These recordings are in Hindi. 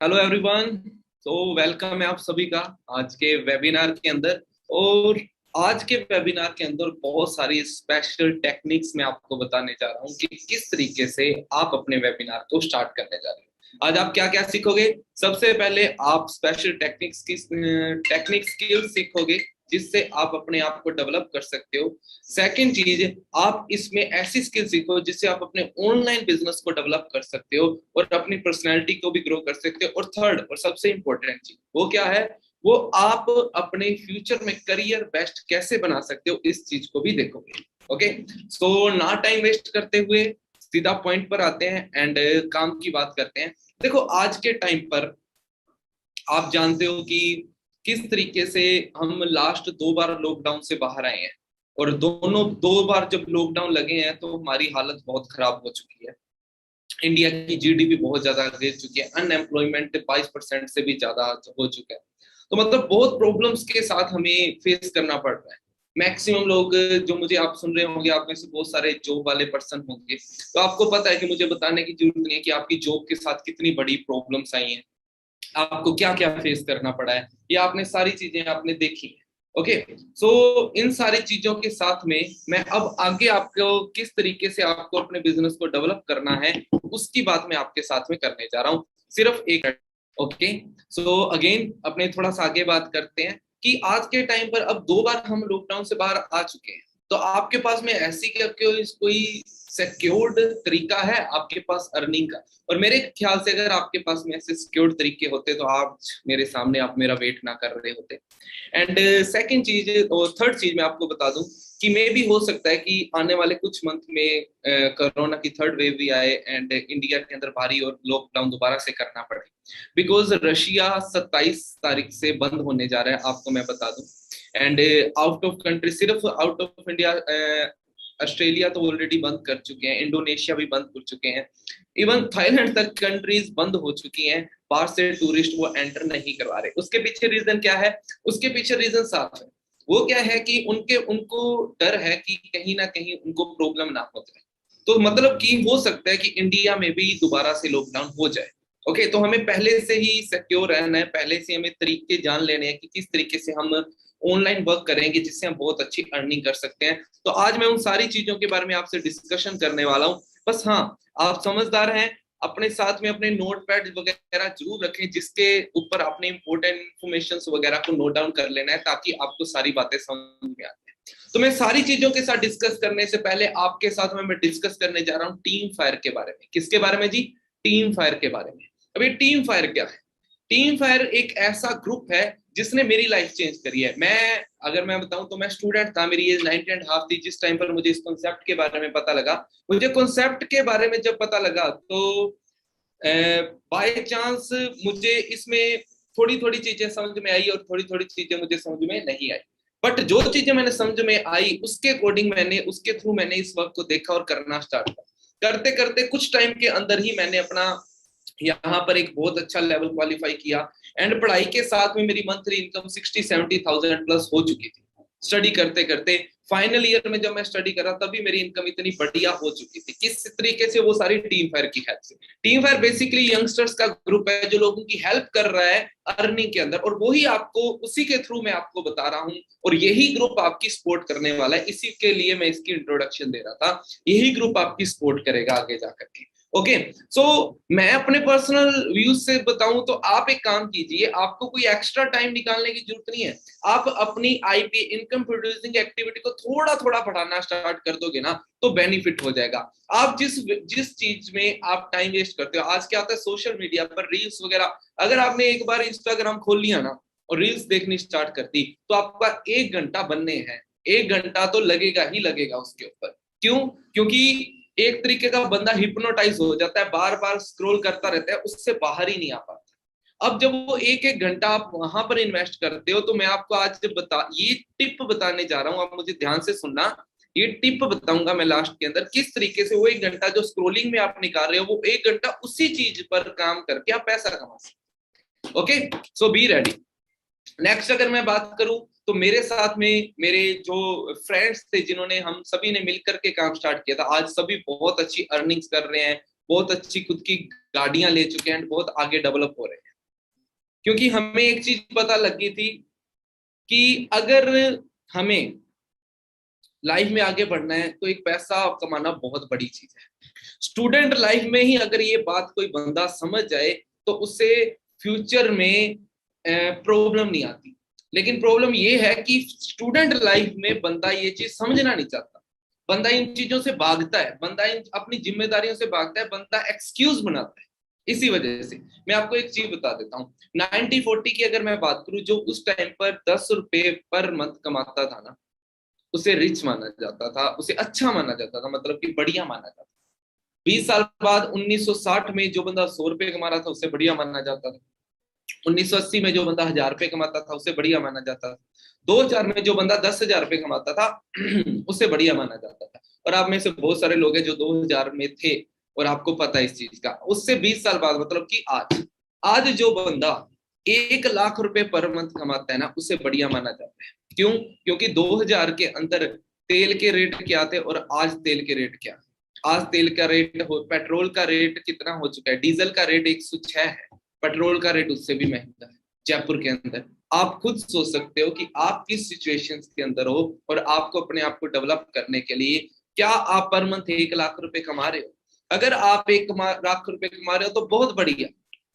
Hello everyone. तो वेलकम है आप सभी का आज के वेबिनार के अंदर। और आज के वेबिनार के अंदर बहुत सारी स्पेशल टेक्निक्स मैं आपको बताने जा रहा हूँ कि किस तरीके से आप अपने वेबिनार को स्टार्ट करने जा रहे हो। आज आप क्या क्या सीखोगे? सबसे पहले आप स्पेशल टेक्निक स्किल सीखोगे जिससे आप अपने आप को डेवलप कर सकते हो। सेकंड चीज, आप इसमें ऐसी स्किल सीखो जिससे आप अपने ऑनलाइन बिजनेस को डेवलप कर सकते हो और अपनी पर्सनैलिटी को भी ग्रो कर सकते हो। और थर्ड और सबसे इंपॉर्टेंट चीज वो क्या है? वो आप अपने फ्यूचर में करियर बेस्ट कैसे बना सकते हो, इस चीज को भी देखोगे। ओके, सो ना टाइम वेस्ट करते हुए सीधा पॉइंट पर आते हैं एंड काम की बात करते हैं। देखो, आज के टाइम पर आप जानते हो कि किस तरीके से हम लास्ट 2 बार लॉकडाउन से बाहर आए हैं। और दोनों 2 बार जब लॉकडाउन लगे हैं तो हमारी हालत बहुत खराब हो चुकी है। इंडिया की जीडीपी बहुत ज्यादा गिर चुकी है, अनएम्प्लॉयमेंट 22% से भी ज्यादा हो चुका है। तो मतलब बहुत प्रॉब्लम्स के साथ हमें फेस करना पड़ रहा है। मैक्सिमम लोग जो मुझे आप सुन रहे होंगे, आप में से बहुत सारे जॉब वाले पर्सन होंगे, तो आपको पता है कि मुझे बताने की जरूरत नहीं है कि आपकी जॉब के साथ कितनी बड़ी प्रॉब्लम्स आई हैं, आपको क्या क्या फेस करना पड़ा है। ये आपने सारी चीजें आपने देखी है। ओके, सो इन सारी चीजों के साथ में मैं अब आगे आपको किस तरीके से आपको अपने बिजनेस को डेवलप करना है उसकी बात मैं आपके साथ में करने जा रहा हूँ, सिर्फ एक। ओके, सो अगेन अपने थोड़ा सा आगे बात करते हैं कि आज के टाइम पर अब 2 बार हम लॉकडाउन से बाहर आ चुके हैं। तो आपके पास में ऐसी क्या कोई सिक्योर्ड तरीका है आपके पास अर्निंग का? और मेरे ख्याल से अगर आपके पास में ऐसे सिक्योर्ड तरीके होते तो आप मेरे सामने आप मेरा वेट ना कर रहे होते। एंड सेकंड चीज और थर्ड चीज मैं आपको बता दूं कि मे भी हो सकता है कि आने वाले कुछ मंथ में कोरोना की थर्ड वेव भी आए एंड इंडिया के अंदर भारी और लॉकडाउन दोबारा से करना पड़े। बिकॉज रशिया 27 तारीख से बंद होने जा रहा है, आपको मैं बता दूं। एंड आउट ऑफ कंट्री, सिर्फ आउट ऑफ इंडिया, ऑस्ट्रेलिया तो ऑलरेडी बंद कर चुके हैं, इंडोनेशिया भी बंद कर चुके हैं, इवन थाईलैंड तक कंट्रीज बंद हो चुकी हैं। बाहर से टूरिस्ट वो एंटर नहीं करवा रहे। उसके पीछे रीजन क्या है? उसके पीछे रीजन साफ है। वो क्या है कि उनको डर है कि कहीं ना कहीं उनको प्रॉब्लम ना हो जाए। तो मतलब कि हो सकता है कि इंडिया में भी दोबारा से लॉकडाउन हो जाए। ओके, तो हमें पहले से ही सिक्योर रहना है, पहले से हमें तरीके जान लेने हैं कि किस तरीके से हम ऑनलाइन वर्क करेंगे जिससे हम बहुत अच्छी अर्निंग कर सकते हैं। तो आज मैं उन सारी चीजों के बारे में आपसे डिस्कशन करने वाला हूँ। बस हाँ, आप समझदार हैं, अपने साथ में अपने नोट पैड वगैरह जरूर रखें जिसके ऊपर आपने इंपॉर्टेंट इंफॉर्मेशन वगैरह को नोट डाउन कर लेना है ताकि आपको सारी बातें समझ में आए। तो मैं सारी चीजों के साथ डिस्कस करने से पहले आपके साथ में मैं डिस्कस करने जा रहा हूँ टीम फायर के बारे में। किसके बारे में जी? टीम फायर के बारे में। अभी टीम फायर क्या है? टीम फायर एक ऐसा ग्रुप है जिसने मेरी लाइफ चेंज करी है। अगर मैं बताऊं तो मैं स्टूडेंट था, मेरी एज 19.5 थी जिस टाइम पर मुझे इस कॉन्सेप्ट के बारे में पता लगा। मुझे कॉन्सेप्ट के बारे में जब पता लगा तो बाय चांस मुझे इसमें थोड़ी थोड़ी चीजें समझ में आई और थोड़ी थोड़ी चीजें मुझे समझ में नहीं आई। बट जो चीजें मैंने समझ में आई उसके अकॉर्डिंग मैंने उसके थ्रू मैंने इस वर्क को देखा और करना स्टार्ट किया। करते करते कुछ टाइम के अंदर ही मैंने अपना यहाँ पर एक बहुत अच्छा लेवल क्वालिफाई किया। एंड पढ़ाई के साथ में मेरी मंथली इनकम 60-70 थाउजेंड प्लस हो चुकी थी स्टडी करते करते। फाइनल ईयर में जब मैं स्टडी कर रहा तभी मेरी इनकम इतनी बढ़िया हो चुकी थी। किस तरीके से? वो सारी टीम फायर की हेल्प से। टीम फायर बेसिकली यंगस्टर्स का ग्रुप है जो लोगों की हेल्प कर रहा है अर्निंग के अंदर, और वही आपको उसी के थ्रू मैं आपको बता रहा हूँ। और यही ग्रुप आपकी सपोर्ट करने वाला है, इसी के लिए मैं इसकी इंट्रोडक्शन दे रहा था। यही ग्रुप आपकी सपोर्ट करेगा आगे जाकर के। ओके, सो मैं अपने पर्सनल व्यूज से बताऊं तो आप एक काम कीजिए, आपको कोई एक्स्ट्रा टाइम निकालने की जरूरत नहीं है। आप अपनी आईपी इनकम प्रोड्यूसिंग एक्टिविटी को थोड़ा थोड़ा बढ़ाना स्टार्ट कर दोगे ना तो बेनिफिट हो जाएगा। आप जिस जिस चीज में आप टाइम वेस्ट करते हो, आज क्या होता है सोशल मीडिया पर रील्स वगैरह, अगर आपने एक बार इंस्टाग्राम खोल लिया ना और रील्स देखनी स्टार्ट कर दी तो आपका 1 घंटा बनने हैं। 1 घंटा तो लगेगा ही लगेगा उसके ऊपर। क्यों? क्योंकि एक तरीके का बंदा हिप्नोटाइज हो जाता है, बार बार स्क्रॉल करता रहता है, उससे बाहर ही नहीं आ पाता। अब जब वो एक एक घंटा आप वहां पर इन्वेस्ट करते हो तो मैं आपको आज ये टिप बताने जा रहा हूं, आप मुझे ध्यान से सुनना। ये टिप बताऊंगा मैं लास्ट के अंदर किस तरीके से वो 1 घंटा जो स्क्रोलिंग में आप निकाल रहे हो वो 1 घंटा उसी चीज पर काम करके आप पैसा कमा सकते। Okay, so be ready. Next अगर मैं बात करूं तो मेरे साथ में मेरे जो फ्रेंड्स थे जिन्होंने हम सभी ने मिलकर के काम स्टार्ट किया था, आज सभी बहुत अच्छी अर्निंग्स कर रहे हैं, बहुत अच्छी खुद की गाड़ियां ले चुके हैं, बहुत आगे डेवलप हो रहे हैं। क्योंकि हमें एक चीज पता लगी थी कि अगर हमें लाइफ में आगे बढ़ना है तो एक पैसा कमाना बहुत बड़ी चीज है। स्टूडेंट लाइफ में ही अगर ये बात कोई बंदा समझ जाए तो उससे फ्यूचर में प्रॉब्लम नहीं आती। लेकिन प्रॉब्लम ये है कि स्टूडेंट लाइफ में बंदा ये चीज समझना नहीं चाहता, बंदा इन चीजों से भागता है, बंदा इन अपनी जिम्मेदारियों से भागता है, बंदा एक्सक्यूज बनाता है। इसी वजह से मैं आपको एक चीज बता देता हूँ। 90-40 की अगर मैं बात करूं, जो उस टाइम पर 10 रुपए पर मंथ कमाता था ना, उसे रिच माना जाता था, उसे अच्छा माना जाता था, मतलब कि बढ़िया माना जाता था। 20 साल बाद 1960 में जो बंदा 100 रुपए कमा रहा था उसे बढ़िया माना जाता था। 1980 में जो बंदा 1000 रुपए कमाता था उसे बढ़िया माना जाता था। 2000 में जो बंदा 10,000 रुपए कमाता था उसे बढ़िया माना जाता था। और आप में से बहुत सारे लोग हैं जो 2000 में थे और आपको पता है इस चीज का। उससे 20 साल बाद मतलब कि आज आज जो बंदा 1 लाख रुपए पर मंथ कमाता है ना, उसे बढ़िया माना जाता है। क्यों? क्योंकि 2000 के अंदर तेल के रेट क्या थे और आज तेल के रेट क्या है। आज तेल का रेट पेट्रोल का रेट कितना हो चुका है? डीजल का रेट 106 है, पेट्रोल का रेट उससे भी महंगा है जयपुर के अंदर। आप खुद सोच सकते हो कि आप किस सिचुएशन के अंदर हो और आपको अपने आप को डेवलप करने के लिए क्या आप पर मंथ 1 लाख रुपए कमा रहे हो। अगर आप 1 लाख रुपए कमा रहे हो तो बहुत बढ़िया।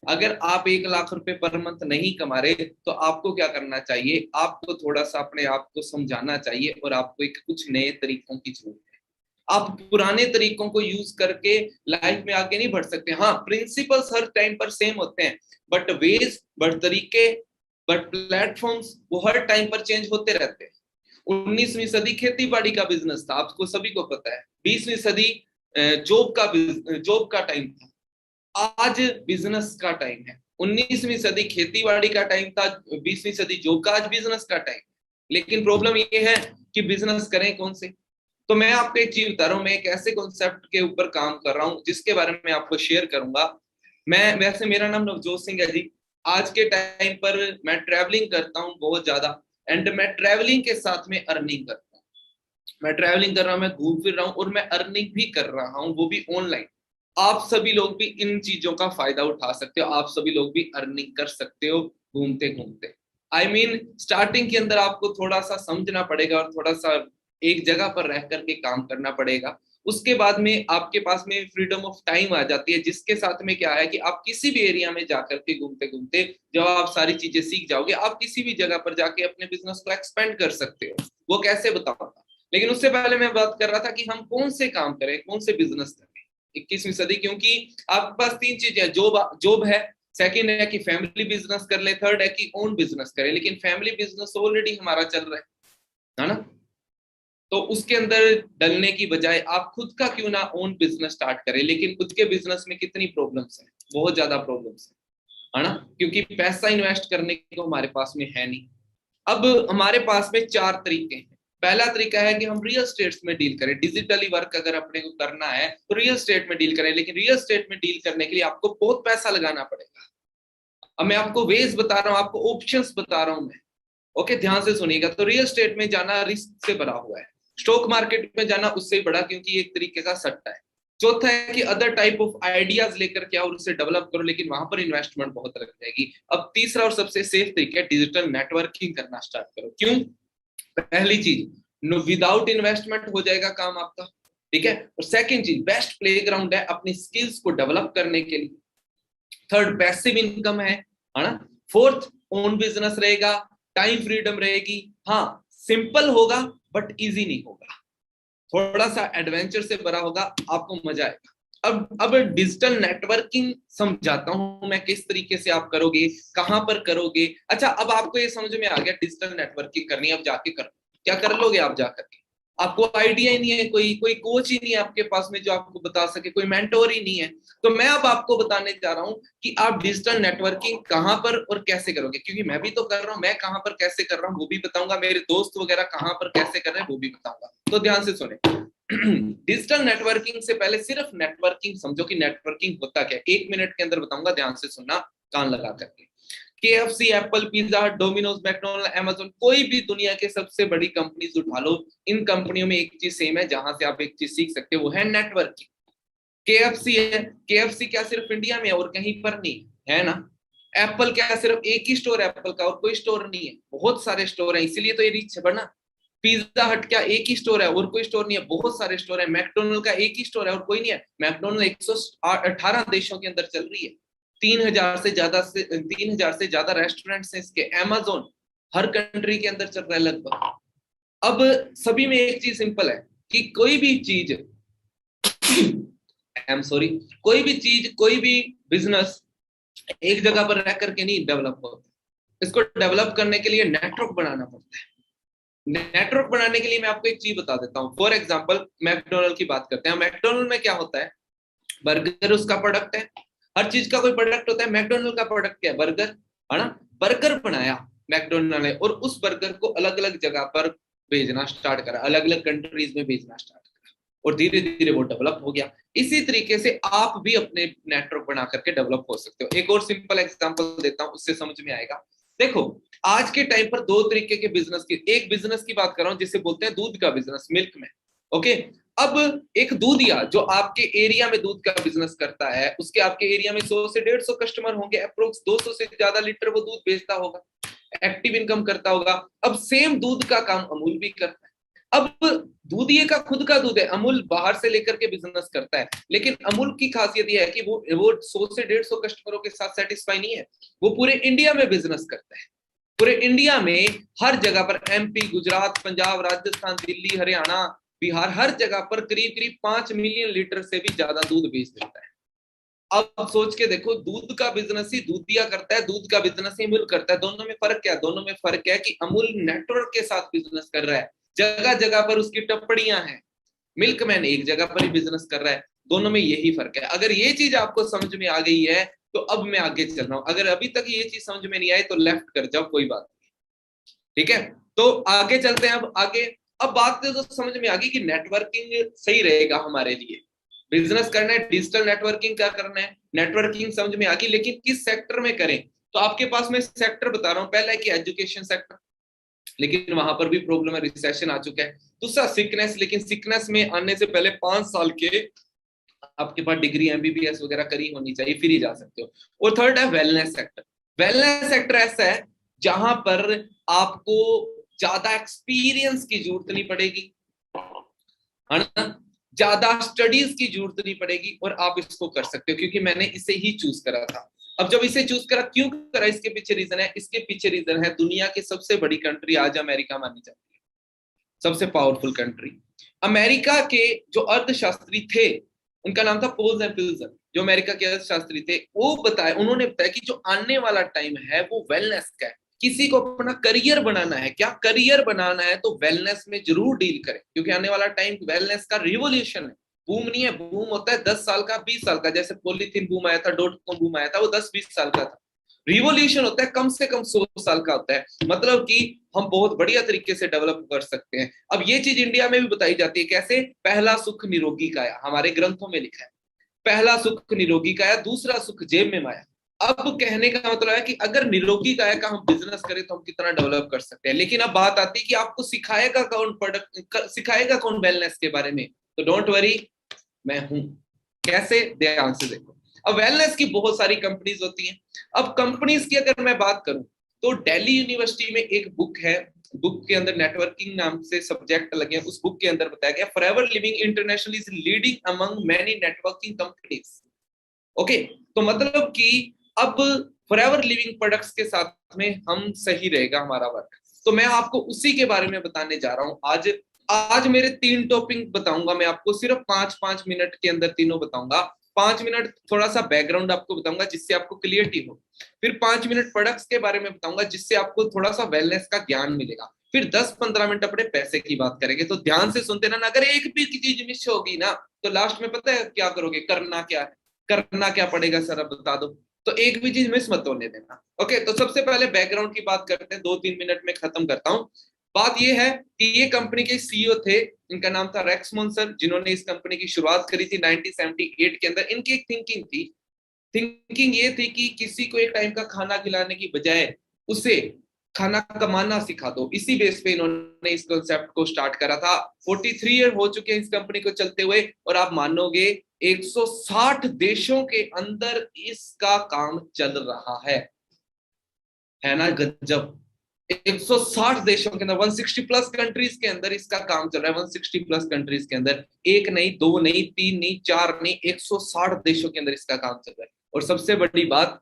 अगर आप 1 लाख रुपए पर मंथ नहीं कमा रहे तो आपको क्या करना चाहिए? आपको थोड़ा सा अपने आप को समझाना चाहिए और आपको एक कुछ नए तरीकों की जरूरत है। आप पुराने तरीकों को यूज करके लाइफ में आगे नहीं बढ़ सकते। हाँ, प्रिंसिपल्स हर टाइम पर सेम होते हैं, बट वेज, बट तरीके, बट प्लेटफॉर्म्स वो हर टाइम पर चेंज होते रहते हैं। 19वीं सदी खेती बाड़ी का बिजनेस था, आपको सभी को पता है। 20वीं सदी जॉब का टाइम था, आज बिजनेस का टाइम है। 19वीं सदी खेती बाड़ी का टाइम था, 20वीं सदी जॉब का, आज बिजनेस का टाइम। लेकिन प्रॉब्लम ये है कि बिजनेस करें कौन से। तो मैं आपको एक चीज बता रहा हूँ, मैं एक ऐसे कॉन्सेप्ट के ऊपर काम कर रहा हूँ जिसके बारे में आपको शेयर करूंगा। मैं वैसे मेरा नाम नवजोत सिंह है जी। आज के टाइम पर मैं ट्रैवलिंग करता हूँ बहुत ज्यादा, एंड मैं ट्रैवलिंग के साथ में अर्निंग करता हूँ। मैं ट्रैवलिंग कर रहा हूँ, मैं घूम फिर रहा हूँ और मैं अर्निंग भी कर रहा हूँ, वो भी ऑनलाइन। आप सभी लोग भी इन चीजों का फायदा उठा सकते हो, आप सभी लोग भी अर्निंग कर सकते हो घूमते घूमते। आई मीन स्टार्टिंग के अंदर आपको थोड़ा सा समझना पड़ेगा और थोड़ा सा एक जगह पर रह करके काम करना पड़ेगा। उसके बाद में आपके पास में फ्रीडम ऑफ टाइम आ जाती है, जिसके साथ में क्या है कि आप किसी भी एरिया में जाकर के घूमते घूमते जब आप सारी चीजें सीख जाओगे, आप किसी भी जगह पर जाके अपने बिजनेस को एक्सपेंड कर सकते हो। वो कैसे बताऊंगा, लेकिन उससे पहले मैं बात कर रहा था कि हम कौन से काम करें, कौन से बिजनेस करें 21वीं सदी। क्योंकि आपके पास तीन चीजें, जॉब जॉब है, सेकंड है कि फैमिली बिजनेस कर ले, थर्ड है कि ओन बिजनेस करे। लेकिन फैमिली बिजनेस ऑलरेडी हमारा चल रहा है ना, तो उसके अंदर डलने की बजाय आप खुद का क्यों ना ओन बिजनेस स्टार्ट करें। लेकिन खुद के बिजनेस में कितनी प्रॉब्लम्स है, बहुत ज्यादा प्रॉब्लम्स है ना, क्योंकि पैसा इन्वेस्ट करने को हमारे पास में है नहीं। अब हमारे पास में चार तरीके हैं। पहला तरीका है कि हम रियल स्टेट्स में डील करें, डिजिटली वर्क अगर अपने को करना है तो रियल स्टेट में डील करें। लेकिन रियल स्टेट में डील करने के लिए आपको बहुत पैसा लगाना पड़ेगा। अब मैं आपको वेज बता रहा हूँ, आपको ऑप्शंस बता रहा हूँ मैं। ओके, ध्यान से सुनिएगा। तो रियल स्टेट में जाना रिस्क से भरा हुआ है, स्टॉक मार्केट में जाना उससे बड़ा, क्योंकि एक तरीके का सट्टा है। चौथा है कि अदर टाइप ऑफ आइडियाज लेकर के आओ और उसे डेवलप करो, लेकिन वहां पर इन्वेस्टमेंट बहुत लग जाएगी। अब तीसरा और सबसे सेफ तरीका है डिजिटल नेटवर्किंग करना स्टार्ट करो। क्यों? पहली चीज, विदाउट इन्वेस्टमेंट हो जाएगा काम आपका, ठीक है। और सेकंड चीज, बेस्ट प्लेग्राउंड है अपनी स्किल्स को डेवलप करने के लिए। थर्ड, पैसिव इनकम है ना। फोर्थ, ओन बिजनेस रहेगा, टाइम फ्रीडम रहेगी। हाँ, सिंपल होगा बट इजी नहीं होगा, थोड़ा सा एडवेंचर से भरा होगा, आपको मजा आएगा। अब डिजिटल नेटवर्किंग समझाता हूं मैं, किस तरीके से आप करोगे, कहां पर करोगे। अच्छा, अब आपको ये समझ में आ गया डिजिटल नेटवर्किंग करनी है, अब जाके करो। क्या कर लोगे आप जाकर के? आपको आइडिया ही नहीं है, कोई कोई कोच ही नहीं है आपके पास में जो आपको बता सके, कोई मेंटोर ही नहीं है। तो मैं अब आपको बताने जा रहा हूं कि आप डिजिटल नेटवर्किंग कहां पर और कैसे करोगे, क्योंकि मैं भी तो कर रहा हूं। मैं कहां पर कैसे कर रहा हूं वो भी बताऊंगा, मेरे दोस्त वगैरह कहां पर कैसे कर रहे हैं वो भी बताऊंगा। तो ध्यान से सुने। डिजिटल नेटवर्किंग से पहले सिर्फ नेटवर्किंग समझो कि नेटवर्किंग होता क्या है। 1 मिनट के अंदर बताऊंगा, ध्यान से सुनना कान लगा करके। KFC, एप्पल, पिज्जा हट, डोमिनोज, मैकडोनल्ड, अमेजोन, कोई भी दुनिया के सबसे बड़ी कंपनीज उठा लो, इन कंपनियों में एक चीज सेम है, जहां से आप एक चीज सीख सकते हो, वो है नेटवर्किंग। KFC है, KFC क्या सिर्फ इंडिया में है और कहीं पर नहीं है ना। एप्पल क्या सिर्फ एक ही स्टोर है एप्पल का और कोई स्टोर नहीं है, बहुत सारे स्टोर हैं, इसीलिए तो ये रीच है बढ़ना। पिज्जा हट क्या एक ही स्टोर है और कोई स्टोर नहीं है, बहुत सारे स्टोर है। मैकडोनल्ड का एक ही स्टोर है और कोई नहीं है। मैकडोनल्ड 118 देशों के अंदर चल रही है। 3,000 से ज्यादा रेस्टोरेंट्स हैं इसके। अमेज़न हर कंट्री के अंदर चल रहा है लगभग। अब सभी में एक चीज सिंपल है कि कोई भी चीज आई एम सॉरी, कोई भी चीज, कोई भी बिजनेस एक जगह पर रह करके नहीं डेवलप होता। इसको डेवलप करने के लिए नेटवर्क बनाना पड़ता है। नेटवर्क बनाने के लिए मैं आपको एक चीज बता देता हूँ। फॉर एग्जांपल मैकडोनल्ड की बात करते हैं। मैकडोनल्ड में क्या होता है, बर्गर उसका प्रोडक्ट है, हर चीज का कोई प्रोडक्ट होता है। मैकडोनल्ड का प्रोडक्ट क्या है, बर्गर, है ना। बर्गर बनाया मैकडोनल्ड ने और उस बर्गर को अलग अलग जगह पर भेजना स्टार्ट करा, अलग अलग कंट्रीज में भेजना स्टार्ट करा और धीरे धीरे वो डेवलप हो गया। इसी तरीके से आप भी अपने नेटवर्क बना करके डेवलप हो सकते हो। एक और सिंपल एग्जांपल देता हूं, उससे समझ में आएगा। देखो आज के टाइम पर दो तरीके के बिजनेस की, एक बिजनेस की बात कर रहा हूं जिसे बोलते हैं दूध का बिजनेस, मिल्क में। ओके, अब एक दूधिया जो आपके एरिया में दूध का बिजनेस करता है, उसके आपके एरिया में 100 से 150 कस्टमर होंगे, अप्रोक्स 200 से ज्यादा लीटर वो दूध बेचता होगा, एक्टिव इनकम करता होगा। अब सेम दूध का काम अमूल भी करता है। अब दूधिये का खुद का दूध है, अमूल बाहर से लेकर के बिजनेस करता है, लेकिन अमूल की खासियत यह है कि वो 100 से 150 कस्टमरों के साथ सेटिस्फाई नहीं है, वो पूरे इंडिया में बिजनेस करता है। पूरे इंडिया में हर जगह पर, एमपी, गुजरात, पंजाब, राजस्थान, दिल्ली, हरियाणा, बिहार, हर जगह पर करीब करीब 5 मिलियन लीटर से भी ज्यादा दूध बेच देता है। अब सोच के देखो, दूध का बिजनेस ही दूधिया करता है, दूध का बिजनेस ही अमूल करता है। दोनों में फर्क क्या है? दोनों में फर्क है कि अमूल नेटवर्क के साथ बिजनेस कर रहा है, जगह जगह पर उसकी टप्पड़ियां हैं। मिल्कमैन एक जगह पर ही बिजनेस कर रहा है। दोनों में यही फर्क है। अगर ये चीज आपको समझ में आ गई है तो अब मैं आगे चल रहा हूं। अगर अभी तक ये चीज समझ में नहीं आई तो लेफ्ट कर जाओ, कोई बात नहीं, ठीक है। तो आगे चलते हैं अब आगे। अब बात तो समझ में आ गई कि नेटवर्किंग सही रहेगा हमारे लिए, बिजनेस करना है, डिजिटल नेटवर्किंग क्या करना है, नेटवर्किंग समझ में आ गई। लेकिन किस सेक्टर में करें? तो आपके पास मैं सेक्टर बता रहा हूं। पहला है कि एजुकेशन सेक्टर, लेकिन वहां पर भी प्रॉब्लम है, रिसेशन आ चुका है। दूसरा सिकनेस, लेकिन सिकनेस में आने से पहले 5 साल के आपके पास डिग्री एमबीबीएस वगैरह करी होनी चाहिए, फिर ही जा सकते हो। और थर्ड है वेलनेस सेक्टर। वेलनेस सेक्टर ऐसा है जहां पर आपको ज्यादा एक्सपीरियंस की जरूरत नहीं पड़ेगी, है ना, ज्यादा स्टडीज की जरूरत नहीं पड़ेगी और आप इसको कर सकते हो, क्योंकि मैंने इसे ही चूज करा था। अब जब इसे चूज करा, क्यों करा, इसके पीछे रीजन है। इसके पीछे रीजन है, दुनिया की सबसे बड़ी कंट्री आज अमेरिका मानी जाती है, सबसे पावरफुल कंट्री। अमेरिका के जो अर्थशास्त्री थे, उनका नाम था पोल्स एंड पिल्सन, जो अमेरिका के अर्थशास्त्री थे, उन्होंने बताया कि जो आने वाला टाइम है वो वेलनेस का है। किसी को अपना करियर बनाना है, क्या करियर बनाना है, तो वेलनेस में जरूर डील करें, क्योंकि आने वाला टाइम वेलनेस का रिवोल्यूशन है। बूम नहीं है, बूम होता है 10 साल का, 20 साल का। जैसे पॉलीथीन बूम आया था, डॉट कॉम बूम आया था, वो 10-20 साल का था। रिवोल्यूशन होता है कम से कम 100 साल का होता है, मतलब कि हम बहुत बढ़िया तरीके से डेवलप कर सकते हैं। अब ये चीज इंडिया में भी बताई जाती है, कैसे? पहला सुख निरोगी काया, हमारे ग्रंथों में लिखा है, पहला सुख निरोगी काया, दूसरा सुख जेब में माया। अब कहने का मतलब है कि अगर निरोगी काया का हम बिजनेस करें तो हम कितना डेवलप कर सकते हैं। लेकिन अब बात आती है कि आपको सिखाएगा कौन, प्रोडक्ट सिखाएगा कौन वेलनेस के बारे में? तो डोंट वरी, मैं हूं। कैसे? ध्यान से देखो। अब वेलनेस की बहुत सारी कंपनीज होती हैं। अब कंपनीज की अगर मैं बात करूं तो दिल्ली यूनिवर्सिटी में एक बुक है, बुक के अंदर नेटवर्किंग नाम से सब्जेक्ट लगे हैं। उस बुक के अंदर बताया गया, forever living international is leading among many networking companies. Okay, तो मतलब कि अब फॉरएवर लिविंग प्रोडक्ट्स के साथ में हम सही रहेगा हमारा वर्क। तो मैं आपको उसी के बारे में बताने जा रहा हूं आज। आज मेरे 3 टॉपिक बताऊंगा मैं आपको, सिर्फ 5-5 मिनट के अंदर तीनों बताऊंगा। 5 मिनट थोड़ा सा बैकग्राउंड आपको बताऊंगा जिससे आपको क्लियरिटी हो, फिर 5 मिनट प्रोडक्ट्स के बारे में बताऊंगा जिससे आपको थोड़ा सा वेलनेस का ज्ञान मिलेगा, फिर 10-15 मिनट अपने पैसे की बात करेंगे। तो ध्यान से सुनते ना, अगर एक भी चीज मिस होगी ना तो लास्ट में पता है क्या करोगे? करना क्या है, करना क्या पड़ेगा सर, अब बता दो। तो एक भी चीज मिस मत होने देना। ओके, तो सबसे पहले बैकग्राउंड की बात करते हैं, 2-3 मिनट में खत्म करता हूं। बात ये है कि ये कंपनी के सीईओ थे, इनका नाम था रेक्स मुनसर, जिन्होंने इस कंपनी की शुरुआत करी थी 1978 के अंदर। इनकी एक थिंकिंग थी, थिंकिंग ये थी कि किसी को एक टाइम का खाना खिलाने की बजाय उसे खाना कमाना सिखा दो। इसी बेस पे इन्होंने इस कॉन्सेप्ट को स्टार्ट करा था। 43 ईयर हो चुके हैं इस कंपनी को चलते हुए, और आप मानोगे 160 देशों के अंदर इसका काम चल रहा है। है ना गजब। 160 देशों के अंदर, 160 प्लस कंट्रीज के अंदर इसका काम चल रहा है। 160 प्लस कंट्रीज के अंदर, एक नहीं, दो नहीं, तीन नहीं, चार नहीं, 160 देशों के अंदर इसका काम चल रहा है। और सबसे बड़ी बात,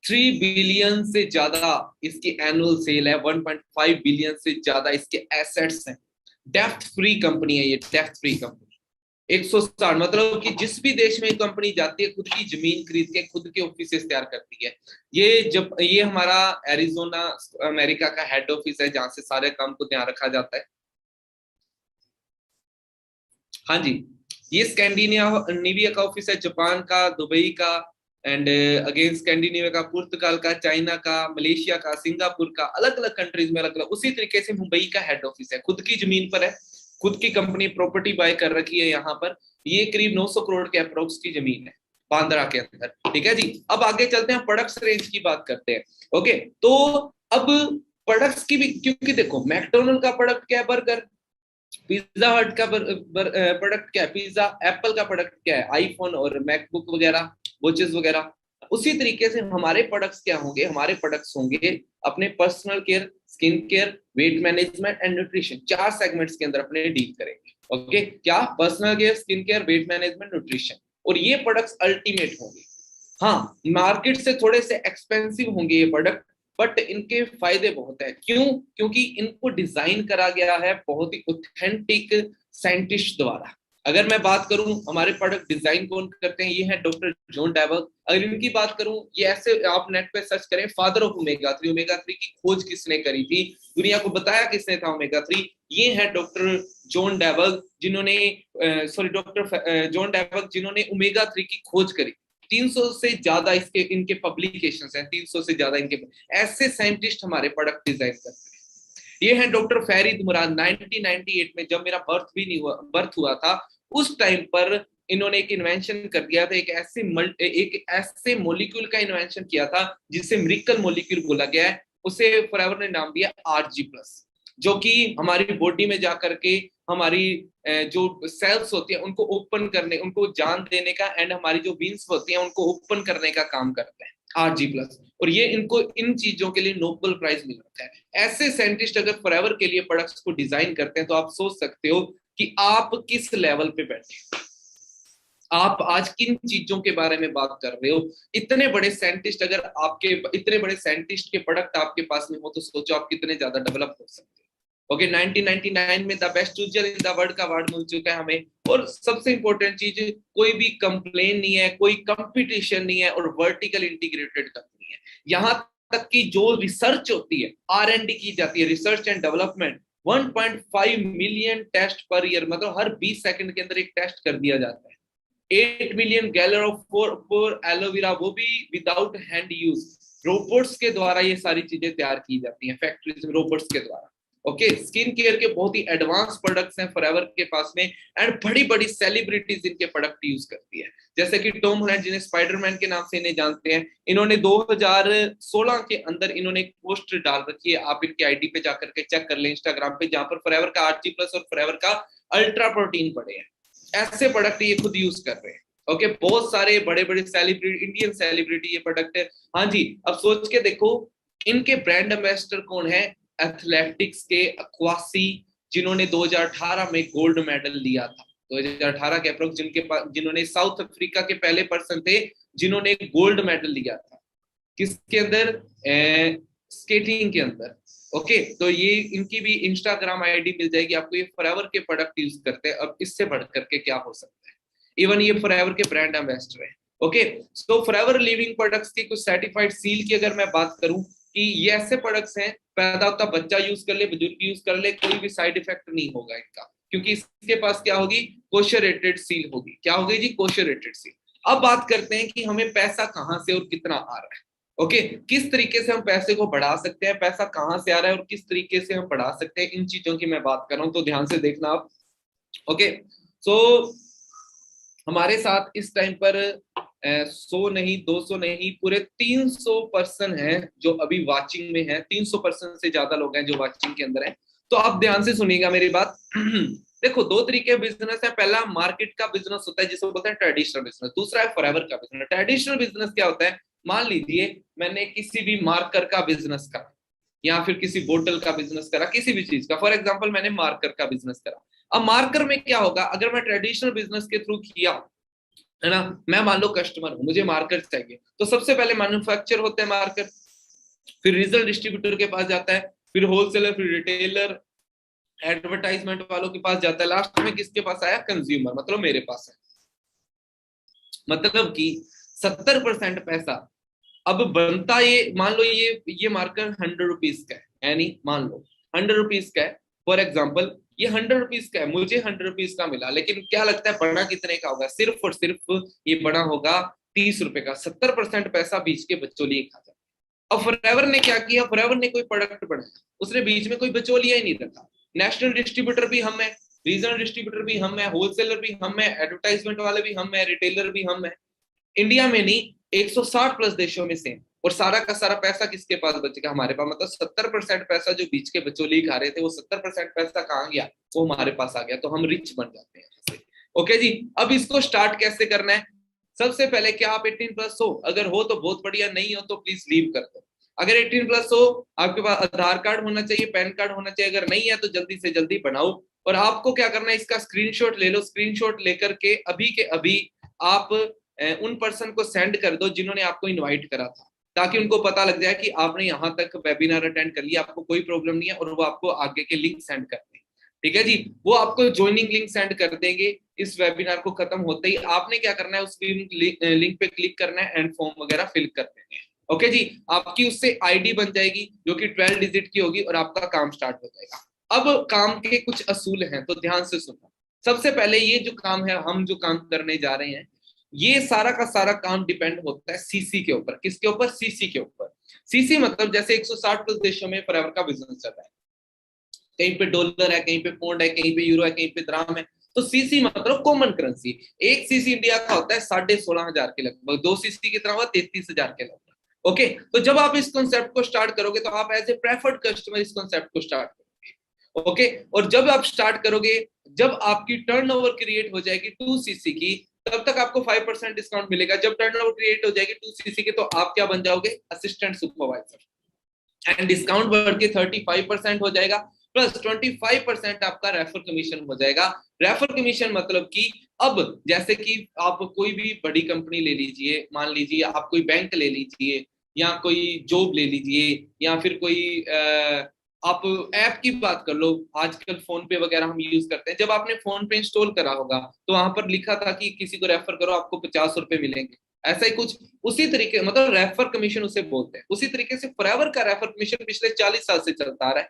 3 बिलियन से ज्यादा इसकी एनुअल सेल है, 1.5 बिलियन से ज्यादा इसके एसेट्स हैं। डेप्थ फ्री कंपनी है ये, डेप्थ फ्री कंपनी। 160, मतलब कि जिस भी देश में कंपनी जाती है, खुद की जमीन खरीद के खुद के ऑफिस तैयार करती है। ये हमारा एरिजोना अमेरिका का हेड ऑफिस है, जहां से सारे काम को ध्यान रखा जाता है। हाँ जी, ये स्कैंडिनेविया का ऑफिस है, जापान का, दुबई का, एंड अगेन स्कैंडिनेविया का, पुर्तगाल का, चाइना का, मलेशिया का, सिंगापुर का, अलग अलग कंट्रीज में अलग अलग। उसी तरीके से मुंबई का हेड ऑफिस है, खुद की जमीन पर है, खुद की कंपनी प्रॉपर्टी बाय कर रखी है यहाँ पर। ये करीब 900 करोड़ के अप्रोक्स की जमीन है बांद्रा के अंदर। ठीक है जी, अब आगे चलते हैं, प्रोडक्ट्स रेंज की बात करते हैं। ओके, तो अब प्रोडक्ट्स की भी, क्योंकि देखो मैकडोनल्ड का प्रोडक्ट क्या है, बर्गर। पिज्जा हट का प्रोडक्ट क्या है, पिज्जा। एप्पल का प्रोडक्ट क्या है, आईफोन और मैकबुक वगैरह, वॉचेस वगैरह। उसी तरीके से हमारे प्रोडक्ट्स क्या होंगे, हमारे प्रोडक्ट्स होंगे अपने personal care, skin care, weight management and nutrition, 4 segments के अंदर अपने डील करेंगे। ओके, क्या, personal care, skin care, weight management, nutrition. और ये प्रोडक्ट्स अल्टीमेट होंगे। हाँ, मार्केट से थोड़े से एक्सपेंसिव होंगे ये प्रोडक्ट, बट इनके फायदे बहुत है। क्यों? क्योंकि इनको डिजाइन करा गया है बहुत ही ऑथेंटिक साइंटिस्ट द्वारा। अगर मैं बात करूं, हमारे प्रोडक्ट डिजाइन कौन करते हैं, ये है डॉक्टर जॉन डेवर्ग। अगर इनकी बात करूं, ये ऐसे, आप नेट पे सर्च करें, फादर ऑफ ओमेगा 3, ओमेगा 3 की खोज किसने करी थी, दुनिया को बताया किसने था ओमेगा 3, ये है डॉक्टर जॉन डेवर्ग, जिन्होंने सॉरी डॉक्टर जॉन डेवर्ग, जिन्होंने ओमेगा 3 की खोज करी। 300 से ज्यादा इसके इनके पब्लिकेशंस हैं, 300 से ज्यादा इनके। ऐसे साइंटिस्ट हमारे प्रोडक्ट डिजाइन करते हैं। ये है डॉक्टर फैरिद मुराद। 1998 में जब मेरा बर्थ हुआ था, उस टाइम पर इन्होंने एक इन्वेंशन कर दिया था, एक ऐसे मोलिक्यूल का इन्वेंशन किया था जिसे मिरेकल मोलिक्यूल बोला गया है। उसे फॉरएवर ने नाम दिया RG+, जो कि हमारी बॉडी में जाकर के हमारी जो सेल्स होती हैं उनको ओपन करने, उनको जान देने का, एंड हमारी जो वीन्स होती हैं उनको ओपन करने का काम करते हैं RG+। और ये इनको इन चीजों के लिए नोबेल प्राइज मिल रखा है। ऐसे साइंटिस्ट अगर फॉरएवर के लिए प्रोडक्ट्स को डिजाइन करते हैं, तो आप सोच सकते हो कि आप किस लेवल पे बैठे, आप आज किन चीजों के बारे में बात कर रहे हो। इतने बड़े साइंटिस्ट, अगर आपके इतने बड़े साइंटिस्ट के प्रोडक्ट आपके पास में हो, तो सोचो आप कितने ज्यादा डेवलप हो सकते हो। ओके, 1999 में the best chooser in the world का अवार्ड मिल चुका है हमें। और सबसे इंपॉर्टेंट चीज, कोई भी कंप्लेन नहीं है, कोई कंपटीशन नहीं है, और वर्टिकल इंटीग्रेटेड कंपनी है। यहाँ तक कि जो रिसर्च होती है, R&D की जाती है, research and development, 1.5 million test per year, मतलब हर 20 सेकंड के अंदर एक टेस्ट कर दिया जाता है। 8 million gallon of for aloe vera, वो भी विदाउट हैंड यूज, रोबोट्स के द्वारा ये सारी चीजें तैयार की जाती हैं फैक्ट्रीज में, रोबोट्स के द्वारा। ओके, स्किन केयर के बहुत ही एडवांस प्रोडक्ट्स हैं फॉरएवर के पास में, एंड बड़ी बड़ी सेलिब्रिटीज इनके प्रोडक्ट यूज करती है, जैसे कि टॉम हॉलैंड, जिन्हें स्पाइडरमैन के नाम से इन्हें जानते हैं। इन्होंने 2016 के अंदर इन्होंने एक पोस्ट डाल रखी है, आप इनकी आईडी पे जाकर के चेक कर लें इंस्टाग्राम पे, जहां पर फॉरएवर का RG+ और फॉरएवर का अल्ट्रा प्रोटीन पड़े हैं। ऐसे प्रोडक्ट ये खुद यूज कर रहे हैं। ओके, बहुत सारे बड़े बड़े सेलिब्रिटी, इंडियन सेलिब्रिटी ये प्रोडक्ट है। हाँ जी, अब सोच के देखो, इनके ब्रांड एम्बेसडर कौन है, एथलेटिक्स के अक्वासी, जिन्होंने 2018 में गोल्ड मेडल लिया था। 2018 के अप्रोक्स जिन्होंने साउथ अफ्रीका के पहले पर्सन थे जिन्होंने गोल्ड मेडल लिया था। किसके अंदर, स्केटिंग के अंदर। ओके, तो ये इनकी भी इंस्टाग्राम आईडी मिल जाएगी आपको। ये फॉरएवर के प्रोडक्ट यूज करते हैं, अब इससे बढ़ करके क्या हो सकता है। इवन ये फॉरएवर के ब्रांड एम्बेसडर है। ओके, सो फॉरएवर लिविंग प्रोडक्ट्स की कुछ सर्टिफाइड सील की अगर मैं बात करूं, कि ये ऐसे प्रोडक्ट्स हैं, पैदा होता बच्चा यूज कर ले, बुजुर्ग यूज कर ले, कोई भी साइड इफेक्ट नहीं होगा इनका, क्योंकि इसके पास क्या होगी, कोशर रेटेड सील होगी। क्या होगी जी, कोशर रेटेड सील। अब बात करते हैं कि हमें पैसा कहां से और कितना आ रहा है। ओके, किस तरीके से हम पैसे को बढ़ा सकते हैं, पैसा कहां से आ रहा है और किस तरीके से हम बढ़ा सकते हैं, इन चीजों की मैं बात कर रहा हूं, तो ध्यान से देखना आप। ओके, सो हमारे साथ इस टाइम पर 100 नहीं, 200 नहीं, पूरे 300 पर्सन हैं जो अभी वाचिंग में हैं। 300 पर्सन से ज्यादा लोग हैं जो वाचिंग के अंदर हैं। तो आप ध्यान से सुनिएगा मेरी बात। देखो, दो तरीके बिजनेस है। पहला मार्केट का बिजनेस होता है जिसे बोलते हैं ट्रेडिशनल बिजनेस, दूसरा है फॉरएवर का बिजनेस। ट्रेडिशनल बिजनेस क्या होता है, मान लीजिए मैंने किसी भी मार्कर का बिजनेस करा या फिर किसी बोतल का बिजनेस करा, किसी भी चीज का, फॉर एग्जांपल मैंने मार्कर का बिजनेस करा। अब मार्कर में क्या होगा, अगर मैं ट्रेडिशनल बिजनेस के थ्रू किया, है ना, मैं मान लो कस्टमर हूं, मुझे मार्कर चाहिए, तो सबसे पहले मैन्युफैक्चर होते हैं मार्कर, फिर रीजनल डिस्ट्रीब्यूटर के पास जाता है, फिर होलसेलर, फिर रिटेलर, एडवर्टाइजमेंट वालों के पास जाता है, लास्ट में किसके पास आया, कंज्यूमर, मतलब मेरे पास है। मतलब कि 70% पैसा अब बनता, ये मान लो ये मार्कर 100 रुपीज का है, यानी मान लो 100 रुपीज का है, फॉर एग्जाम्पल ये 100 रुपीज का है, मुझे 100 रुपीज का मिला, लेकिन क्या लगता है बड़ा कितने का होगा, सिर्फ और सिर्फ ये बड़ा होगा 30 रुपए का। 70% पैसा बीच के बचौलिए खा जाए। अब फॉरएवर ने क्या किया, फॉरएवर ने कोई प्रोडक्ट बनाया, उसने बीच में कोई बचौलिया ही नहीं रखा। नेशनल डिस्ट्रीब्यूटर भी हम है, रीजनल डिस्ट्रीब्यूटर भी हम है, होलसेलर भी हम है, एडवर्टाइजमेंट वाले भी हम है, रिटेलर भी हम है। इंडिया में नहीं, 160 प्लस देशों में सेम। और सारा का सारा पैसा किसके पास बचेगा, हमारे पास। मतलब 70% पैसा जो बीच के बचौली खा रहे थे, वो 70% पैसा कहाँ गया, वो हमारे पास आ गया, तो हम रिच बन जाते हैं। ओके जी, अब इसको स्टार्ट कैसे करना है। सबसे पहले क्या आप 18 प्लस हो, अगर हो तो बहुत बढ़िया, नहीं हो तो प्लीज लीव कर दो। अगर 18 प्लस हो, आपके पास आधार कार्ड होना चाहिए, पैन कार्ड होना चाहिए, अगर नहीं है तो जल्दी से जल्दी बनाओ। और आपको क्या करना है, इसका स्क्रीनशॉट ले लो, स्क्रीनशॉट लेकर के अभी के अभी आप उन पर्सन को सेंड कर दो जिन्होंने आपको इनवाइट करा था, ताकि उनको पता लग जाए कि आपने यहाँ तक वेबिनार अटेंड कर लिया, आपको कोई प्रॉब्लम नहीं है, और वो आपको आगे के लिंक सेंड कर दें। ठीक है जी, वो आपको ज्वाइनिंग लिंक सेंड कर देंगे। इस वेबिनार को खत्म होते ही आपने क्या करना है, उस लिंक पे क्लिक करना है एंड फॉर्म वगैरह फिल कर देंगे। ओके जी, आपकी उससे आईडी बन जाएगी जो कि 12 डिजिट की होगी, और आपका काम स्टार्ट हो जाएगा। अब काम के कुछ असूल हैं, तो ध्यान से सुनो। सबसे पहले ये जो काम है, हम जो काम करने जा रहे हैं, ये सारा का सारा काम डिपेंड होता है सीसी के ऊपर। किसके ऊपर, सीसी के ऊपर। सीसी मतलब जैसे 160 प्लस देशों में फॉरएवर का बिजनेस चल रहा है, कहीं पे डॉलर है, कहीं पे पौंड है, कहीं पे यूरो है, कहीं पे द्राम है। तो सीसी मतलब कॉमन करेंसी। एक सीसी इंडिया का होता है 16,500 के लगभग, 2 सीसी कितना हुआ, 33,000 के लगभग। ओके, तो जब आप इस कॉन्सेप्ट को स्टार्ट करोगे, तो आप एज ए प्रेफर्ड कस्टमर इस कॉन्सेप्ट को स्टार्ट करोगे। ओके, और जब आप स्टार्ट करोगे, जब आपकी टर्नओवर क्रिएट हो जाएगी 2 सीसी की, तब तक आपको 5% डिस्काउंट मिलेगा। जब टर्नओवर क्रिएट हो जाएगी 2 सीसी की, तो आप क्या बन जाओगे, असिस्टेंट सुपरवाइजर, एंड डिस्काउंट बढ़ के 35% हो जाएगा, प्लस 25% आपका रेफर कमीशन हो जाएगा। रेफर कमीशन मतलब कि अब जैसे कि आप कोई भी बड़ी कंपनी ले लीजिए, मान लीजिए आप कोई बैंक ले लीजिए, या कोई जॉब ले लीजिए, या फिर कोई आप ऐप की बात कर लो, आजकल फोन पे वगैरह हम यूज करते हैं। जब आपने फोन पे इंस्टॉल करा होगा, तो वहां पर लिखा था कि किसी को रेफर करो, आपको 50 रुपए मिलेंगे, ऐसा ही कुछ। उसी तरीके, मतलब रेफर कमीशन उसे बोलते हैं। उसी तरीके से फॉरएवर का रेफर कमीशन पिछले 40 साल से चलता आ रहा है।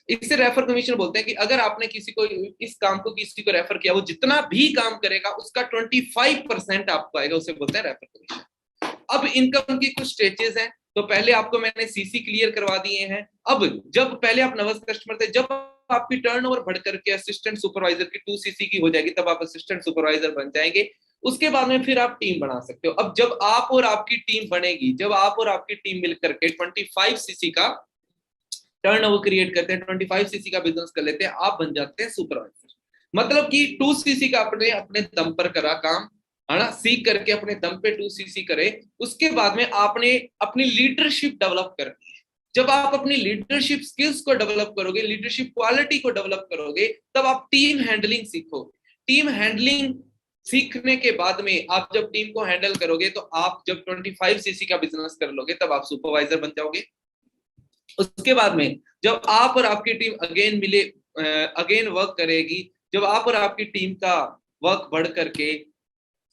इससे रेफर कमीशन बोलते हैं कि अगर आपने किसी को इस काम को किसी को रेफर किया, वो जितना भी काम करेगा उसका 25% आपको आएगा, उसे बोलते हैं रेफर कमीशन। अब इनकम की कुछ स्टेजेस हैं। तो पहले आपको मैंने सीसी क्लियर करवा दिए हैं। अब जब पहले आप नर्वस कस्टमर थे, जब आपकी टर्नओवर बढ़ करके असिस्टेंट सुपरवाइजर की 2 सीसी की हो जाएगी, तब आप असिस्टेंट सुपरवाइजर बन जाएंगे। उसके बाद में फिर आप टीम बना सकते हो। अब जब आप और आपकी टीम बनेगी, जब आप और आपकी टीम मिलकर के 25 सीसी का टर्नओवर क्रिएट करते हैं, 25 सीसी का बिजनेस कर लेते हैं, आप बन जाते हैं सुपरवाइजर। मतलब कि 2 सीसी का अपने अपने दम पर करा काम, है ना, सीख करके अपने दम पे 2 सीसी करे। उसके बाद में आपने अपनी लीडरशिप डेवलप करनी है। जब आप अपनी लीडरशिप स्किल्स को डेवलप करोगे, लीडरशिप क्वालिटी को डेवलप करोगे, तब आप टीम हैंडलिंग सीखोगे। टीम हैंडलिंग सीखने के बाद में आप जब टीम को हैंडल करोगे, तो आप जब 25 सीसी का बिजनेस कर लोगे, तब आप सुपरवाइजर बन जाओगे। उसके बाद में जब आप और आपकी टीम अगेन मिले, अगेन वर्क करेगी, जब आप और आपकी टीम का वर्क बढ़ करके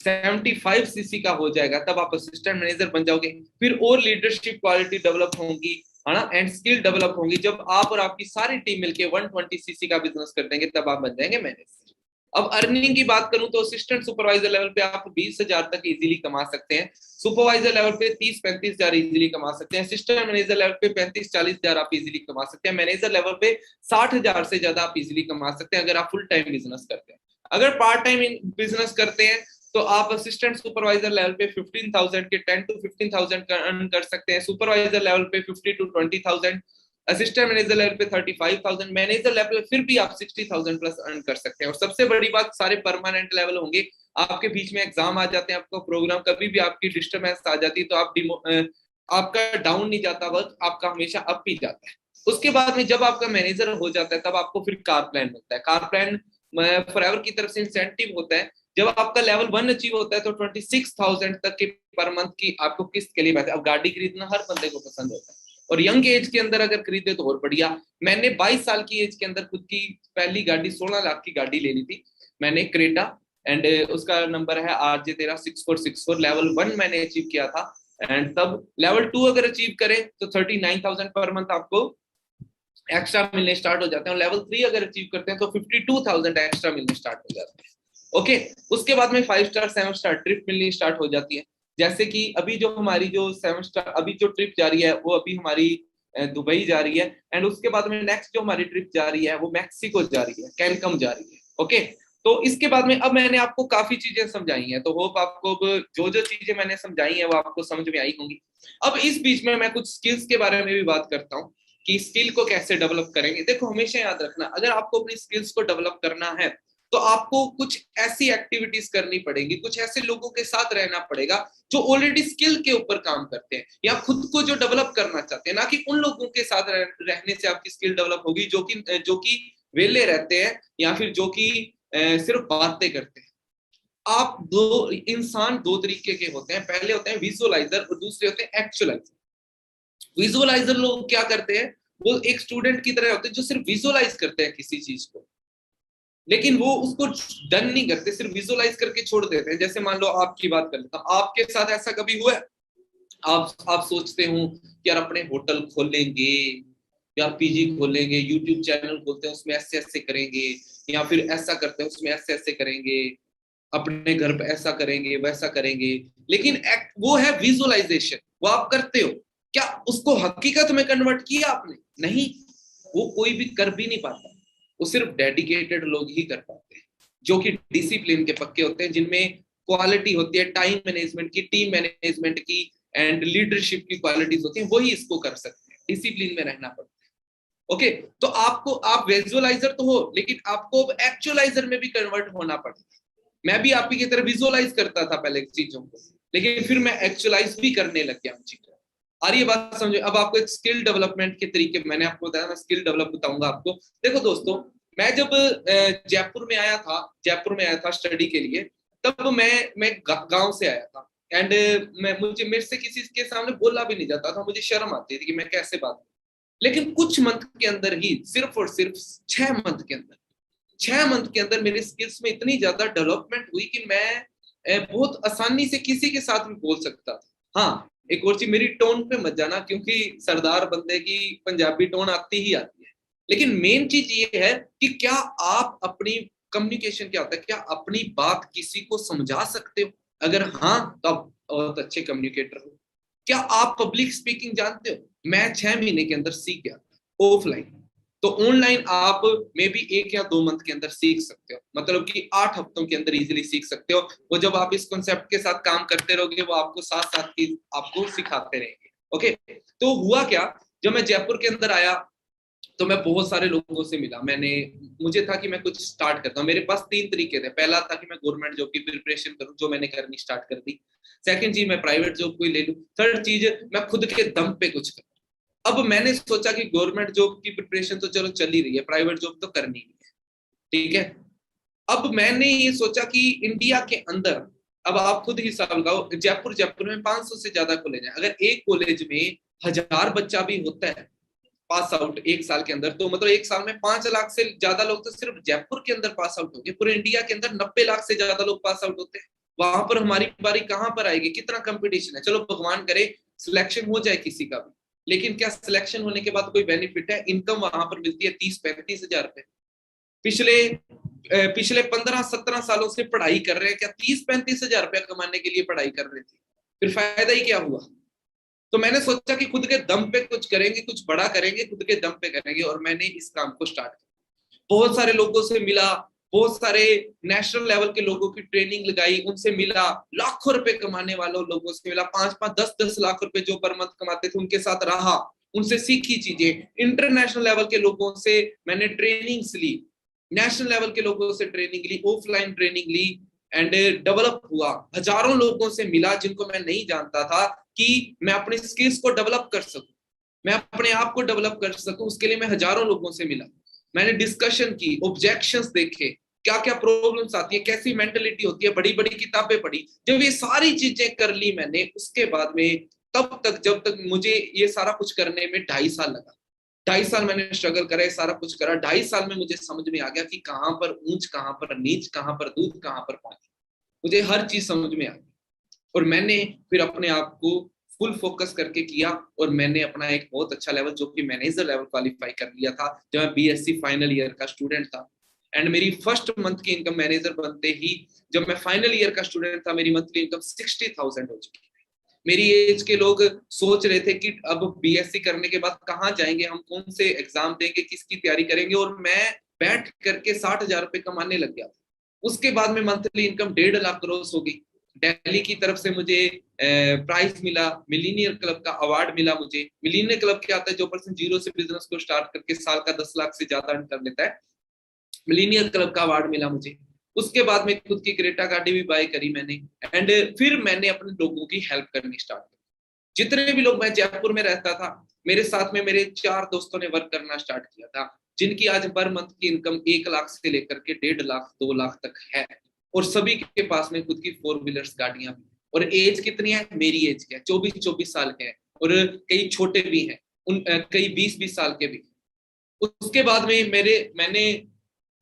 75 सीसी का हो जाएगा, तब आप असिस्टेंट मैनेजर बन जाओगे। फिर और लीडरशिप क्वालिटी डेवलप होंगी, है ना, एंड स्किल डेवलप होंगी। जब आप और आपकी सारी टीम मिलके 120 सीसी का बिजनेस कर देंगे, तब आप बन जाएंगे मैनेजर। अब अर्निंग की बात करूं, तो असिस्टेंट सुपरवाइजर लेवल पे आप 20,000 तक इजीली कमा सकते हैं। सुपरवाइजर लेवल पे 30-35,000 इजीली कमा सकते हैं। असिस्टेंट मैनेजर लेवल पे 35-40,000 आप इजीली कमा सकते हैं। मैनेजर लेवल पे 60,000 से ज्यादा आप इजीली कमा सकते हैं, अगर आप फुल टाइम बिजनेस करते हैं। अगर पार्ट टाइम बिजनेस करते हैं, तो आप असिस्टेंट सुपरवाइजर लेवल पे 15,000 के 10 to 15,000 अर्न कर सकते हैं। सुपरवाइजर लेवल पे 50 to 20,000, असिस्टेंट मैनेजर लेवल पे 35,000, मैनेजर लेवल पे फिर भी आप 60,000 प्लस अर्न कर सकते हैं। और सबसे बड़ी बात, सारे परमानेंट लेवल होंगे। आपके बीच में एग्जाम आ जाते हैं, आपका प्रोग्राम कभी भी आपकी डिस्टर्बेंस आ जाती है तो आपका डाउन नहीं जाता वर्क, आपका हमेशा अप ही जाता है। उसके बाद में जब आपका मैनेजर हो जाता है तब आपको फिर कार प्लान मिलता है। कार प्लान फॉरएवर की तरफ से इंसेंटिव होता है। जब आपका लेवल 1 अचीव होता है तो 26,000 तक के पर मंथ की आपको किस्त के लिए पैसे। अब गाड़ी खरीदना हर बंदे को पसंद होता है, और यंग एज के अंदर अगर खरीदे तो और बढ़िया। मैंने 22 साल की एज के अंदर खुद की पहली गाड़ी 16 लाख की गाड़ी ले ली थी मैंने, क्रेटा, एंड उसका नंबर है RJ136464। लेवल 1 मैंने अचीव किया था, एंड तब लेवल 2 अगर अचीव करें तो 39,000 पर मंथ आपको एक्स्ट्रा मिलने स्टार्ट हो जाते हैं। और लेवल 3 अगर अचीव करते हैं तो 52,000 एक्स्ट्रा मिलने स्टार्ट हो जाते हैं। ओके, उसके बाद में 5 स्टार 7 स्टार ट्रिप मिलनी स्टार्ट हो जाती है। जैसे कि अभी जो हमारी जो 7 स्टार अभी जो ट्रिप जा रही है वो अभी हमारी दुबई जा रही है, एंड उसके बाद में नेक्स्ट जो हमारी ट्रिप जा रही है वो मैक्सिको जा रही है, कैनकम जा रही है। ओके, तो इसके बाद में अब मैंने आपको काफी चीजें समझाई हैं, तो होप आपको जो जो चीजें मैंने समझाई हैं वो आपको समझ में आई होंगी। अब इस बीच में मैं कुछ स्किल्स के बारे में भी बात करता हूँ कि स्किल को कैसे डेवलप करेंगे। देखो, हमेशा याद रखना, अगर आपको अपनी स्किल्स को डेवलप करना है तो आपको कुछ ऐसी एक्टिविटीज करनी पड़ेगी, कुछ ऐसे लोगों के साथ रहना पड़ेगा जो ऑलरेडी स्किल के ऊपर काम करते हैं या खुद को जो डेवलप करना चाहते हैं। ना कि उन लोगों के साथ रहने से आपकी स्किल डेवलप होगी जो कि वेले रहते हैं या फिर जो कि सिर्फ बातें करते हैं। आप इंसान दो तरीके के होते हैं, पहले होते हैं विजुअलाइजर और दूसरे होते हैं एक्चुअलाइजर। विजुअलाइजर लोग क्या करते हैं, वो एक स्टूडेंट की तरह होते हैं जो सिर्फ विजुअलाइज करते हैं किसी चीज को, लेकिन वो उसको डन नहीं करते, सिर्फ विजुअलाइज करके छोड़ देते हैं। जैसे मान लो आपकी बात कर लेता हूं, आपके साथ ऐसा कभी हुआ है, आप सोचते हो कि यार अपने होटल खोलेंगे या पीजी खोलेंगे, यूट्यूब चैनल खोलते हैं उसमें ऐसे ऐसे करेंगे, या फिर ऐसा करते हैं उसमें ऐसे ऐसे करेंगे, अपने घर पे ऐसा करेंगे वैसा करेंगे। लेकिन वो है विजुअलाइजेशन, वो आप करते हो, क्या उसको हकीकत में कन्वर्ट किया आपने? नहीं, वो कोई भी कर भी नहीं पाता, वो सिर्फ डेडिकेटेड लोग ही कर पाते हैं, जो कि डिसिप्लिन के पक्के होते हैं, जिनमें क्वालिटी होती है टाइम मैनेजमेंट की, टीम मैनेजमेंट की एंड लीडरशिप की क्वालिटीज होती हैं, वही इसको कर सकते हैं। डिसिप्लिन में रहना पड़ता है। ओके, तो आप विजुअलाइजर तो हो, लेकिन आपको एक्चुअलाइजर में भी कन्वर्ट होना पड़ेगा। मैं भी आपकी की तरह विजुअलाइज करता था पहले चीजों को, लेकिन फिर मैं एक्चुअलाइज भी करने लग गया उन चीजों। आ रही है बात समझो? अब आपको एक स्किल डेवलपमेंट के तरीके मैंने आपको बताया, मैं स्किल डेवलप बताऊंगा आपको। देखो दोस्तों, मैं जब जयपुर में आया था स्टडी के लिए, तब मैं गांव से आया था, एंड मेरे से किसी के सामने बोला भी नहीं जाता था, मुझे शर्म आती थी कि मैं कैसे बात करूं। लेकिन कुछ मंथ के अंदर ही, सिर्फ और सिर्फ 6 मंथ के अंदर मेरे स्किल्स में इतनी ज्यादा डेवलपमेंट हुई कि मैं बहुत आसानी से किसी के साथ भी बोल सकता था। हाँ, एक और चीज, मेरी टोन पे मत जाना, क्योंकि सरदार बंदे की पंजाबी टोन आती ही आती है। लेकिन मेन चीज ये है कि क्या आप अपनी कम्युनिकेशन क्या होता है, क्या अपनी बात किसी को समझा सकते हो? अगर हाँ, तो आप बहुत अच्छे कम्युनिकेटर हो। क्या आप पब्लिक स्पीकिंग जानते हो? मैं 6 महीने के अंदर सीख गया ऑफलाइन, तो ऑनलाइन आप मे बी 1 या 2 मंथ के अंदर सीख सकते हो, मतलब कि 8 हफ्तों के अंदर इजीली सीख सकते हो। वो जब आप इस कॉन्सेप्ट के साथ काम करते रहोगे, वो आपको साथ साथ की आपको सिखाते रहेंगे। ओके, तो हुआ क्या, जब मैं जयपुर के अंदर आया तो मैं बहुत सारे लोगों से मिला। मुझे था कि मैं कुछ स्टार्ट करता हूँ। मेरे पास 3 तरीके थे। पहला था कि मैं गवर्नमेंट जॉब की प्रिपरेशन करूँ, जो मैंने करनी स्टार्ट कर दी। सेकंड चीज, मैं प्राइवेट जॉब कोई ले लूँ। थर्ड चीज, मैं खुद के दम पे कुछ करूँ। अब मैंने सोचा कि गवर्नमेंट जॉब की प्रिपरेशन तो चलो चल ही रही है, प्राइवेट जॉब तो करनी ही है, ठीक है। अब मैंने ये सोचा कि इंडिया के अंदर, अब आप खुद हिसाब लगाओ, जयपुर में 500 से ज्यादा कॉलेज है। अगर एक कॉलेज में 1000 बच्चा भी होता है पास आउट 1 साल के अंदर, तो मतलब 1 साल में 5 लाख से ज्यादा लोग तो सिर्फ जयपुर के अंदर पास आउट होंगे। पूरे इंडिया के अंदर 90 लाख से ज्यादा लोग पास आउट होते हैं। वहां पर हमारी बारी कहाँ पर आएगी? कितना कंपटीशन है। चलो भगवान करे सिलेक्शन हो जाए किसी का भी, लेकिन क्या सिलेक्शन होने के बाद कोई बेनिफिट है? इनकम वहां पर मिलती है 30-35 हजार रुपए। पिछले पिछले 15-17 सालों से पढ़ाई कर रहे हैं, क्या 30-35 हजार रुपया कमाने के लिए पढ़ाई कर रहे थे? फिर फायदा ही क्या हुआ? तो मैंने सोचा कि खुद के दम पे कुछ करेंगे, कुछ बड़ा करेंगे, खुद के दम पे करेंगे, और मैंने इस काम को स्टार्ट किया। बहुत सारे लोगों से मिला, बहुत सारे नेशनल लेवल के लोगों की ट्रेनिंग लगाई, उनसे मिला, लाखों रुपए कमाने वालों लोगों से मिला, 5-5, 10-10 लाख रुपए जो पर मंथ कमाते थे उनके साथ रहा। उनसे सीखी चीजें, इंटरनेशनल लेवल के लोगों से मैंने ट्रेनिंग्स ली, नेशनल लेवल के लोगों से ट्रेनिंग ली, ऑफलाइन ट्रेनिंग ली, एंड डेवलप हुआ। हजारों लोगों से मिला जिनको मैं नहीं जानता था कि मैं अपने स्किल्स को डेवलप कर सकूं, मैं अपने आप को डेवलप कर सकूं, उसके लिए मैं हजारों लोगों से मिला। मैंने डिस्कशन की, ऑब्जेक्शंस देखे, क्या क्या प्रॉब्लम्स आती है, कैसी मेंटेलिटी होती है, बड़ी बड़ी किताबें पढ़ी। जब ये सारी चीजें कर ली मैंने, उसके बाद में तब तक जब तक मुझे ये सारा कुछ करने में 2.5 साल लगा। 2.5 साल मैंने स्ट्रगल करा, सारा कुछ करा। 2.5 साल में मुझे समझ में आ गया कि कहां पर ऊंच, कहां पर नीच, कहां पर दूध, कहां पर पानी, मुझे हर चीज समझ में आ गई। और मैंने फिर अपने आप को फुल फोकस करके किया, और मैंने अपना एक बहुत अच्छा लेवल जो कि मैनेजर लेवल क्वालिफाई कर लिया था जब मैं बीएससी फाइनल ईयर का स्टूडेंट था। एंड मेरी फर्स्ट मंथ की इनकम मैनेजर बनते ही, जब मैं फाइनल ईयर का स्टूडेंट था, मेरी मंथली इनकम 60,000 हो चुकी। मेरी एज के लोग सोच रहे थे कि अब बीएससी करने के बाद कहाँ जाएंगे हम, कौन से एग्जाम देंगे, किसकी तैयारी करेंगे, और मैं बैठ करके 60,000 रुपए कमाने लग गया। उसके बाद में मंथली इनकम 1.5 लाख क्रॉस हो गई। दिल्ली की तरफ से मुझे प्राइज मिला, मिलीनियर क्लब का अवार्ड मिला मुझे। मिलीनियर क्लब क्या आता है, जो पर्सन जीरो से बिजनेस को स्टार्ट करके साल का 10 लाख से ज्यादा अर्न कर लेता है, मिलीनियर क्लब का अवार्ड मिला मुझे। उसके बाद में खुद की क्रेटा गाड़ी भी बाय करी मैंने, एंड फिर मैंने अपने लोगों की हेल्प करनी स्टार्ट की। जितने भी लोग, मैं जयपुर में रहता था, मेरे साथ में मेरे 4 दोस्तों ने वर्क करना स्टार्ट किया था, जिनकी आज पर मंथ की इनकम 1 लाख से लेकर के 1.5 लाख 2 लाख तक है। और सभी के पास में खुद की 4 व्हीलर्स गाड़ियां भी। और एज कितनी है, मेरी एज क्या है, 24-24 साल के हैं, और कई छोटे भी हैं, कई 20-20 साल के भी। उसके बाद में मैंने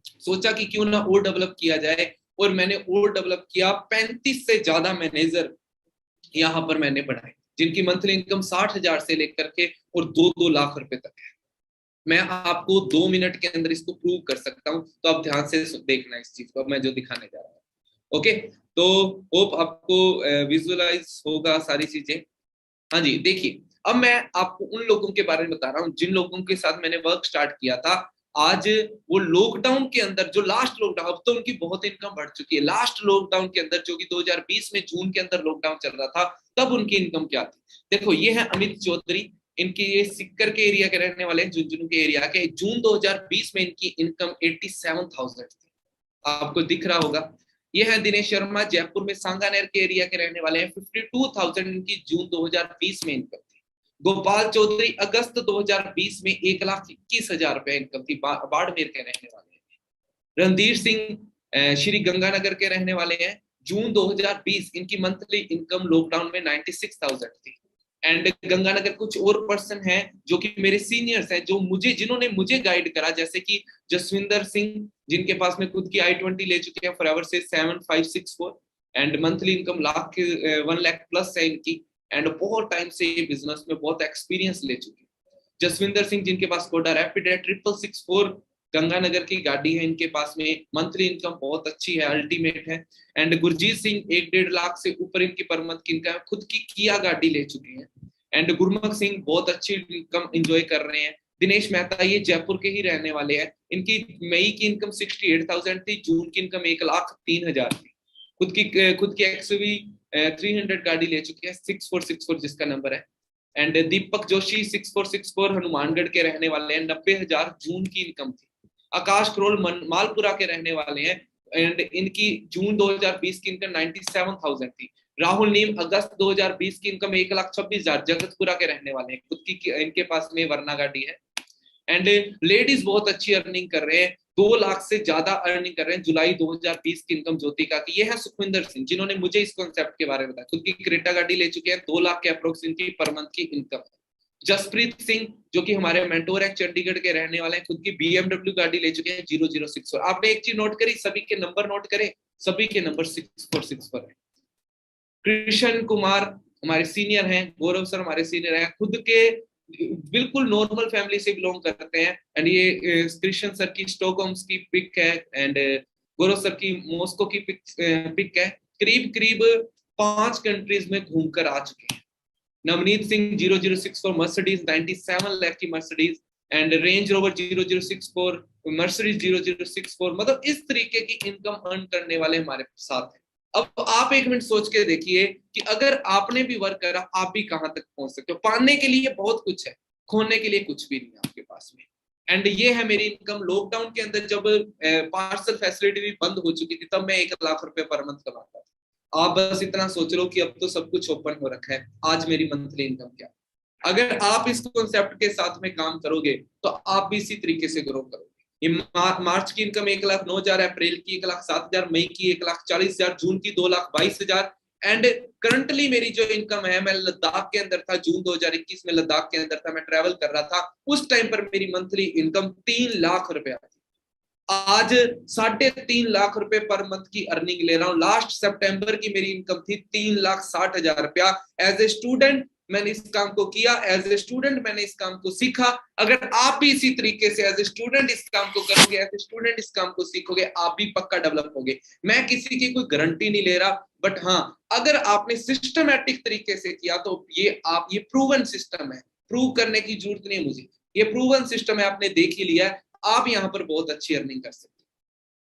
सोचा कि क्यों ना और डेवलप किया जाए, और मैंने और डेवलप किया। 35 से ज्यादा मैनेजर यहाँ पर मैंने बढ़ाए, जिनकी मंथली इनकम 60,000 से लेकर के और 2-2 लाख रुपए तक है। मैं आपको 2 मिनट के अंदर इसको प्रूव कर सकता हूँ, तो आप ध्यान से देखना इस चीज को, अब मैं जो दिखाने जा रहा हूँ। ओके, तो होप आपको विजुअलाइज होगा सारी चीजें। हाँ जी, देखिए, अब मैं आपको उन लोगों के बारे में बता रहा हूँ जिन लोगों के साथ मैंने वर्क स्टार्ट किया था। आज वो लॉकडाउन के अंदर, जो लास्ट लॉकडाउन, अब तो उनकी बहुत इनकम बढ़ चुकी है। लास्ट लॉकडाउन के अंदर, जो कि 2020 में जून के अंदर लॉकडाउन चल रहा था, तब उनकी इनकम क्या थी। देखो, ये है अमित चौधरी, इनकी ये सिक्कर के एरिया के रहने वाले हैं, झुंझुनू के एरिया के। जून 2020 में इनकी इनकम 87,000 थी, आपको दिख रहा होगा। ये है दिनेश शर्मा, जयपुर में सांगानेर के एरिया के रहने वाले हैं। 52,000 इनकी जून 2020 में इनकम थी। गोपाल चौधरी अगस्त 2020 में 1,21,000 रुपए इनकम थी, बाड़मेर के रहने वाले हैं। रणधीर सिंह श्री गंगानगर के रहने वाले हैं। जून 2020 इनकी मंथली इनकम लॉकडाउन में 96,000 थी। एंड गंगानगर कुछ और पर्सन हैं जो कि मेरे सीनियर्स हैं, जो जिन्होंने मुझे गाइड करा, जैसे कि जसविंदर सिंह, जिनके पास में खुद की i20 ले चुके हैं फॉरएवर से 7564, and monthly income 1 lakh plus है इनकी। एंड बहुत टाइम से ये बिजनेस में बहुत एक्सपीरियंस ले चुके हैं। जसविंदर सिंह, जिनके पास कोडा रैपिड है 666, गंगानगर की गाड़ी है इनके पास में, मंथली इनकम बहुत अच्छी है, अल्टीमेट है। एंड गुरजीत सिंह 1-1.5 लाख से ऊपर इनकी पर मंथ की इनकम, खुद की किया गाड़ी ले चुके हैं। एंड गुरमुख सिंह बहुत अच्छी इनकम एंजॉय कर रहे हैं। दिनेश मेहता, ये जयपुर के ही रहने वाले हैं, इनकी मई की इनकम 68,000 थी, जून की इनकम 1,03,000 थी। खुद की एक्सयूवी 300 गाड़ी ले चुके हैं, 6464 जिसका नंबर है। एंड दीपक जोशी 6464 हनुमानगढ़ के रहने वाले हैं, 90,000 जून की इनकम थी। आकाश करोल मालपुरा के रहने वाले हैं, एंड इनकी जून 2020 की इनकम 97,000 थी। राहुल नीम अगस्त 2020 की इनकम 1,26,000, जगतपुरा के रहने वाले हैं, खुद की इनके पास में वरना गाड़ी है। एंड लेडीज बहुत अच्छी अर्निंग कर रहे हैं, 2 लाख से ज्यादा अर्निंग कर रहे हैं जुलाई 2020 की इनकम ज्योतिका की। ये है सुखविंदर सिंह, जिन्होंने मुझे इस कॉन्सेप्ट के बारे में बताया, खुद की क्रेटा गाड़ी ले चुके हैं, 2 लाख के अप्रोक्स इनकी पर मंथ की इनकम। जसप्रीत सिंह, जो कि हमारे मेंटोर है, चंडीगढ़ के रहने वाले हैं, खुद की BMW गाड़ी ले चुके हैं 0064। आपने एक चीज नोट करी, सभी के नंबर नोट करें, सभी के नंबर 6464 है। कृष्ण कुमार हमारे सीनियर हैं, गौरव सर हमारे सीनियर हैं, खुद के बिल्कुल नॉर्मल फैमिली से बिलोंग करते हैं। एंड ये कृष्ण सर की स्टॉकहोम्स की पिक है, एंड गौरव सर की मॉस्को की पिक है। करीब करीब 5 कंट्रीज में घूमकर आ चुके हैं। नवनीत सिंह 0064 मर्सिडीज 97 लाख की Mercedes, and range rover 0064, Mercedes 0064, मतलब इस तरीके की इनकम अर्न करने वाले हमारे साथ हैं। अब आप एक मिनट सोच के देखिए कि अगर आपने भी वर्क करा, आप भी कहां तक पहुंच सकते हो। पाने के लिए बहुत कुछ है, खोने के लिए कुछ भी नहीं है आपके पास में। एंड ये है मेरी इनकम। लॉकडाउन के अंदर जब पार्सल फैसिलिटी भी बंद हो चुकी थी तब मैं 1 लाख रुपए पर मंथ कमाता था। आप बस इतना सोच लो कि अब तो सब कुछ ओपन हो रखा है, आज मेरी मंथली इनकम क्या। अगर आप इस कॉन्सेप्ट के साथ में काम करोगे तो आप भी इसी तरीके से ग्रो करोगे। ये मार्च की इनकम 1,09,000, अप्रैल की 1,07,000, मई की 1,40,000, जून की 2,22,000। एंड करंटली मेरी जो इनकम है, मैं लद्दाख के अंदर था, जून 2021 में लद्दाख के अंदर था, मैं ट्रैवल कर रहा था, उस टाइम पर मेरी मंथली इनकम 3 लाख रुपया थी। आज 3.5 लाख रुपए पर मंथ की अर्निंग ले रहा हूं। लास्ट सितंबर की मेरी इनकम थी 3,60,000 रुपया। एज ए स्टूडेंट मैंने इस काम को किया, एज ए स्टूडेंट मैंने इस काम को सीखा। अगर आप भी इसी तरीके से एज ए स्टूडेंट इस काम को करोगे, एज ए स्टूडेंट इस काम को सीखोगे, आप भी पक्का डेवलप होगे। मैं किसी की कोई गारंटी नहीं ले रहा, बट हाँ, अगर आपने सिस्टमैटिक तरीके से किया तो ये प्रूवन सिस्टम है, प्रूव करने की जरूरत नहीं है मुझे, ये प्रूवन सिस्टम है, आपने देख ही लिया है। आप यहाँ पर बहुत अच्छी अर्निंग कर सकते हो।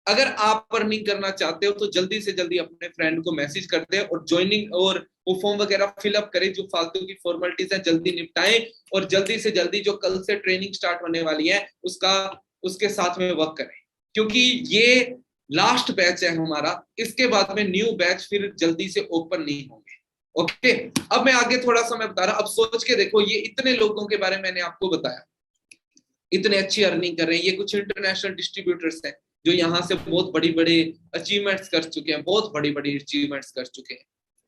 अगर आप अर्निंग करना चाहते हो तो जल्दी से जल्दी अपने फ्रेंड को मैसेज कर दें और ज्वाइनिंग और वो फॉर्म वगैरह फिलअप करें, जो फालतू की फॉर्मेलिटीज है जल्दी निपटाएं, और जल्दी से जल्दी जो कल से ट्रेनिंग स्टार्ट होने वाली है उसके साथ में वर्क करें, क्योंकि ये लास्ट बैच है हमारा। इसके बाद में न्यू बैच फिर जल्दी से ओपन नहीं होंगे। ओके, अब मैं आगे थोड़ा सा मैं बता रहा, अब सोच के देखो, ये इतने लोगों के बारे में मैंने आपको बताया, इतने अच्छी अर्निंग कर रहे हैं। ये कुछ इंटरनेशनल डिस्ट्रीब्यूटर्स हैं जो यहाँ से बहुत बड़ी बड़ी अचीवमेंट्स कर चुके हैं, बहुत बड़ी बड़ी अचीवमेंट्स कर चुके हैं।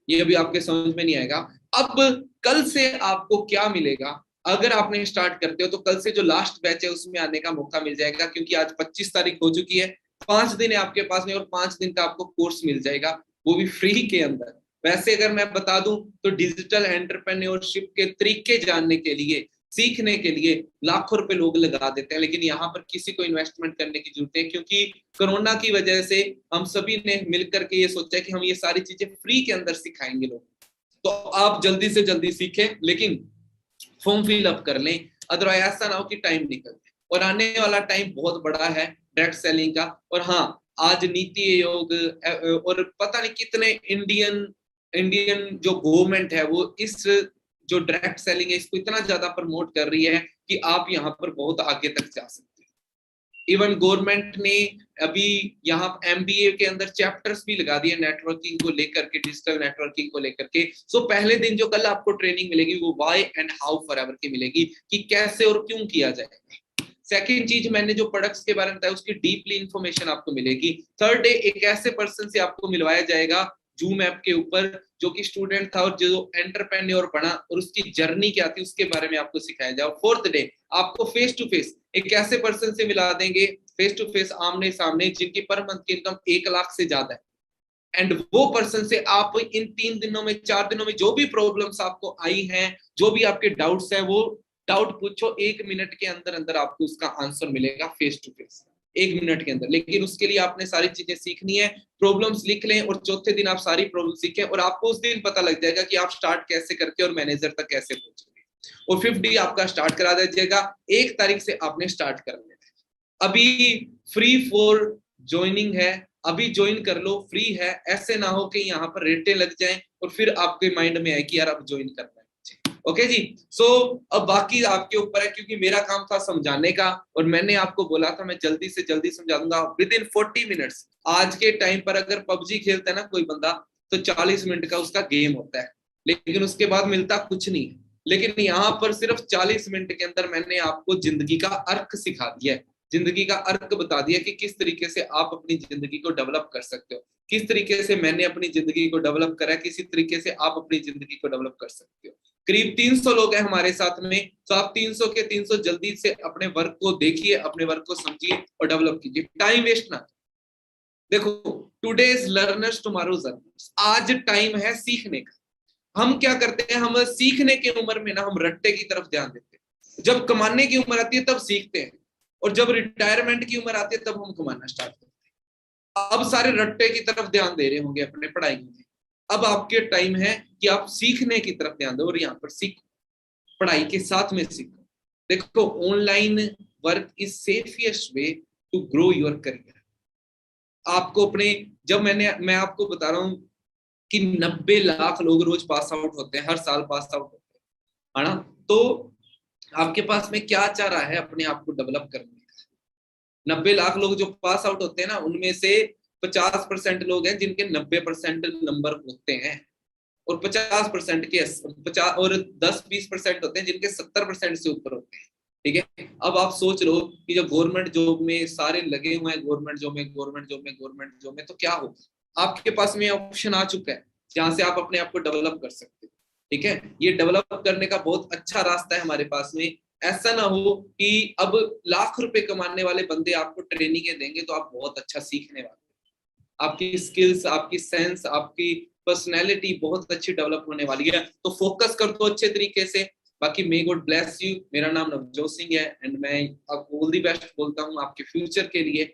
ये अभी आपके समझ में नहीं आएगा। अब कल से आपको क्या मिलेगा, अगर आपने स्टार्ट करते हो तो कल से जो लास्ट बैच है उसमें आने का मौका मिल जाएगा, क्योंकि आज 25 तारीख हो चुकी है। 5 दिन है आपके पास में और 5 दिन का आपको कोर्स मिल जाएगा, वो भी फ्री के अंदर। वैसे अगर मैं बता दूं तो डिजिटल एंटरप्रेन्योरशिप के तरीके जानने के लिए, सीखने के लिए लाखों रुपए लोग लगा देते हैं, लेकिन यहाँ पर किसी को इन्वेस्टमेंट करने की जरूरत है, क्योंकि कोरोना की वजह से हम सभी ने मिलकर के ये सोचा है कि हम ये सारी चीजें फ्री के अंदर सिखाएंगे लोग। तो आप जल्दी से जल्दी सीखें, लेकिन फॉर्म फिल अप कर लें, अदरवाइज ऐसा ना हो कि टाइम निकल जाए। और आने वाला टाइम बहुत बड़ा है डायरेक्ट सेलिंग का। और हाँ, आज नीति आयोग और पता नहीं कितने इंडियन जो गवर्नमेंट है वो इस जो डायरेक्ट सेलिंग है इसको इतना ज्यादा प्रमोट कर रही है कि आप यहाँ पर बहुत आगे तक जा सकते हैं। इवन गवर्नमेंट ने अभी यहाँ MBA के अंदर चैप्टर्स भी लगा दिए नेटवर्किंग को लेकर के, डिजिटल नेटवर्किंग को लेकर के। सो पहले दिन जो कल आपको ट्रेनिंग मिलेगी वो व्हाई एंड हाउ फॉरएवर की मिलेगी, कि कैसे और क्यों किया जाएगा। सेकंड चीज, मैंने जो प्रोडक्ट्स के बारे में बताया उसकी डीपली इंफॉर्मेशन आपको मिलेगी। थर्ड डे एक ऐसे पर्सन से आपको मिलवाया जाएगा जूम ऐप के ऊपर, जो कि स्टूडेंट था और जो एंटरप्रेन्योर बना और उसकी जर्नी क्या थी उसके बारे में आपको सिखाया जाएगा। फोर्थ डे आपको फेस टू फेस एक ऐसे पर्सन से मिला देंगे, फेस टू फेस, आमने सामने, जिनकी पर मंथ की इनकम 1 लाख से ज्यादा है। एंड वो पर्सन से आप इन 3 दिनों में, 4 दिनों में जो भी प्रॉब्लम्स आपको आई हैं, जो भी आपके डाउट्स हैं, वो डाउट पूछो, 1 मिनट के अंदर अंदर आपको उसका आंसर मिलेगा फेस टू फेस, 1 मिनट के अंदर। लेकिन उसके लिए आपने सारी चीजें सीखनी है, प्रॉब्लम्स लिख लें और चौथे दिन आप सारी प्रॉब्लम सीखें, और आपको उस दिन पता लग जाएगा कि आप स्टार्ट कैसे करके और मैनेजर तक कैसे पहुंचोगे। और 5th डे आपका स्टार्ट करा दिया जाएगा, 1 तारीख से आपने स्टार्ट कर लेना है। अभी फ्री फॉर ज्वाइनिंग है, अभी ज्वाइन कर लो, फ्री है। ऐसे ना हो कि यहाँ पर रेटें लग जाएं और फिर आपके माइंड में आए कि यार अब ज्वाइन करना है। ओके जी, सो अब बाकी आपके ऊपर है, क्योंकि मेरा काम था समझाने का और मैंने आपको बोला था मैं जल्दी से जल्दी समझा दूंगा विद इन 40 मिनट्स। आज के टाइम पर अगर PUBG खेलता है ना कोई बंदा, तो 40 मिनट का उसका गेम होता है, लेकिन उसके बाद मिलता कुछ नहीं। लेकिन यहाँ पर सिर्फ 40 मिनट के अंदर मैंने आपको जिंदगी का अर्क सिखा दिया है, जिंदगी का अर्क बता दिया कि किस तरीके से आप अपनी जिंदगी को डेवलप कर सकते हो, किस तरीके से मैंने अपनी जिंदगी को डेवलप करा है, किसी तरीके से आप अपनी जिंदगी को डेवलप कर सकते हो। करीब 300 लोग हैं हमारे साथ में, तो आप 300 के 300 जल्दी से अपने वर्क को देखिए, अपने वर्क को समझिए और डेवलप कीजिए, टाइम वेस्ट ना। देखो, टुडेज लर्नर्स टुमारोज अर्नर्स, आज टाइम है सीखने का। हम क्या करते हैं, हम सीखने की उम्र में ना हम रट्टे की तरफ ध्यान देते हैं, जब कमाने की उम्र आती है तब सीखते हैं, और जब रिटायरमेंट की उम्र आती है तब हम कमाना स्टार्ट करते हैं। अब सारे रट्टे की तरफ ध्यान दे रहे होंगे अपने पढ़ाई में, अब आपके टाइम है कि आप सीखने की तरफ ध्यान दो और यहाँ पर सीखो, पढ़ाई के साथ में सीखो। देखो, online work is safest way to grow your career. आपको अपने, जब मैं आपको बता रहा हूँ कि 90 लाख लोग रोज पास आउट होते हैं, हर साल पास आउट होते हैं, है ना। तो आपके पास में क्या चाह रहा है अपने आप को डेवलप करने का। 90 लाख लोग जो पास आउट होते हैं ना, उनमें से 50% लोग हैं जिनके 90% नंबर होते हैं, और 50% के 50 और 10-20% होते हैं जिनके 70% से ऊपर होते हैं। ठीक है, अब आप सोच लो कि जब गवर्नमेंट जॉब में सारे लगे हुए हैं, गवर्नमेंट जॉब में, गवर्नमेंट जॉब में, गवर्नमेंट जॉब में, तो क्या होगा। आपके पास में ऑप्शन आ चुका है जहां से आप अपने आप को डेवलप कर सकते हो। ठीक है, ये डेवलप करने का बहुत अच्छा रास्ता है हमारे पास में। ऐसा ना हो कि अब लाख रुपए कमाने वाले बंदे आपको ट्रेनिंग देंगे तो आप बहुत अच्छा सीखने वाले, आपकी स्किल्स, आपकी सेंस, आपकी पर्सनैलिटी बहुत अच्छी डेवलप होने वाली है। तो फोकस कर दो अच्छे तरीके से। बाकी मे गॉड ब्लेस यू। मेरा नाम नवजोत सिंह है एंड मैं आपको ऑल दी बेस्ट बोलता हूँ आपके फ्यूचर के लिए।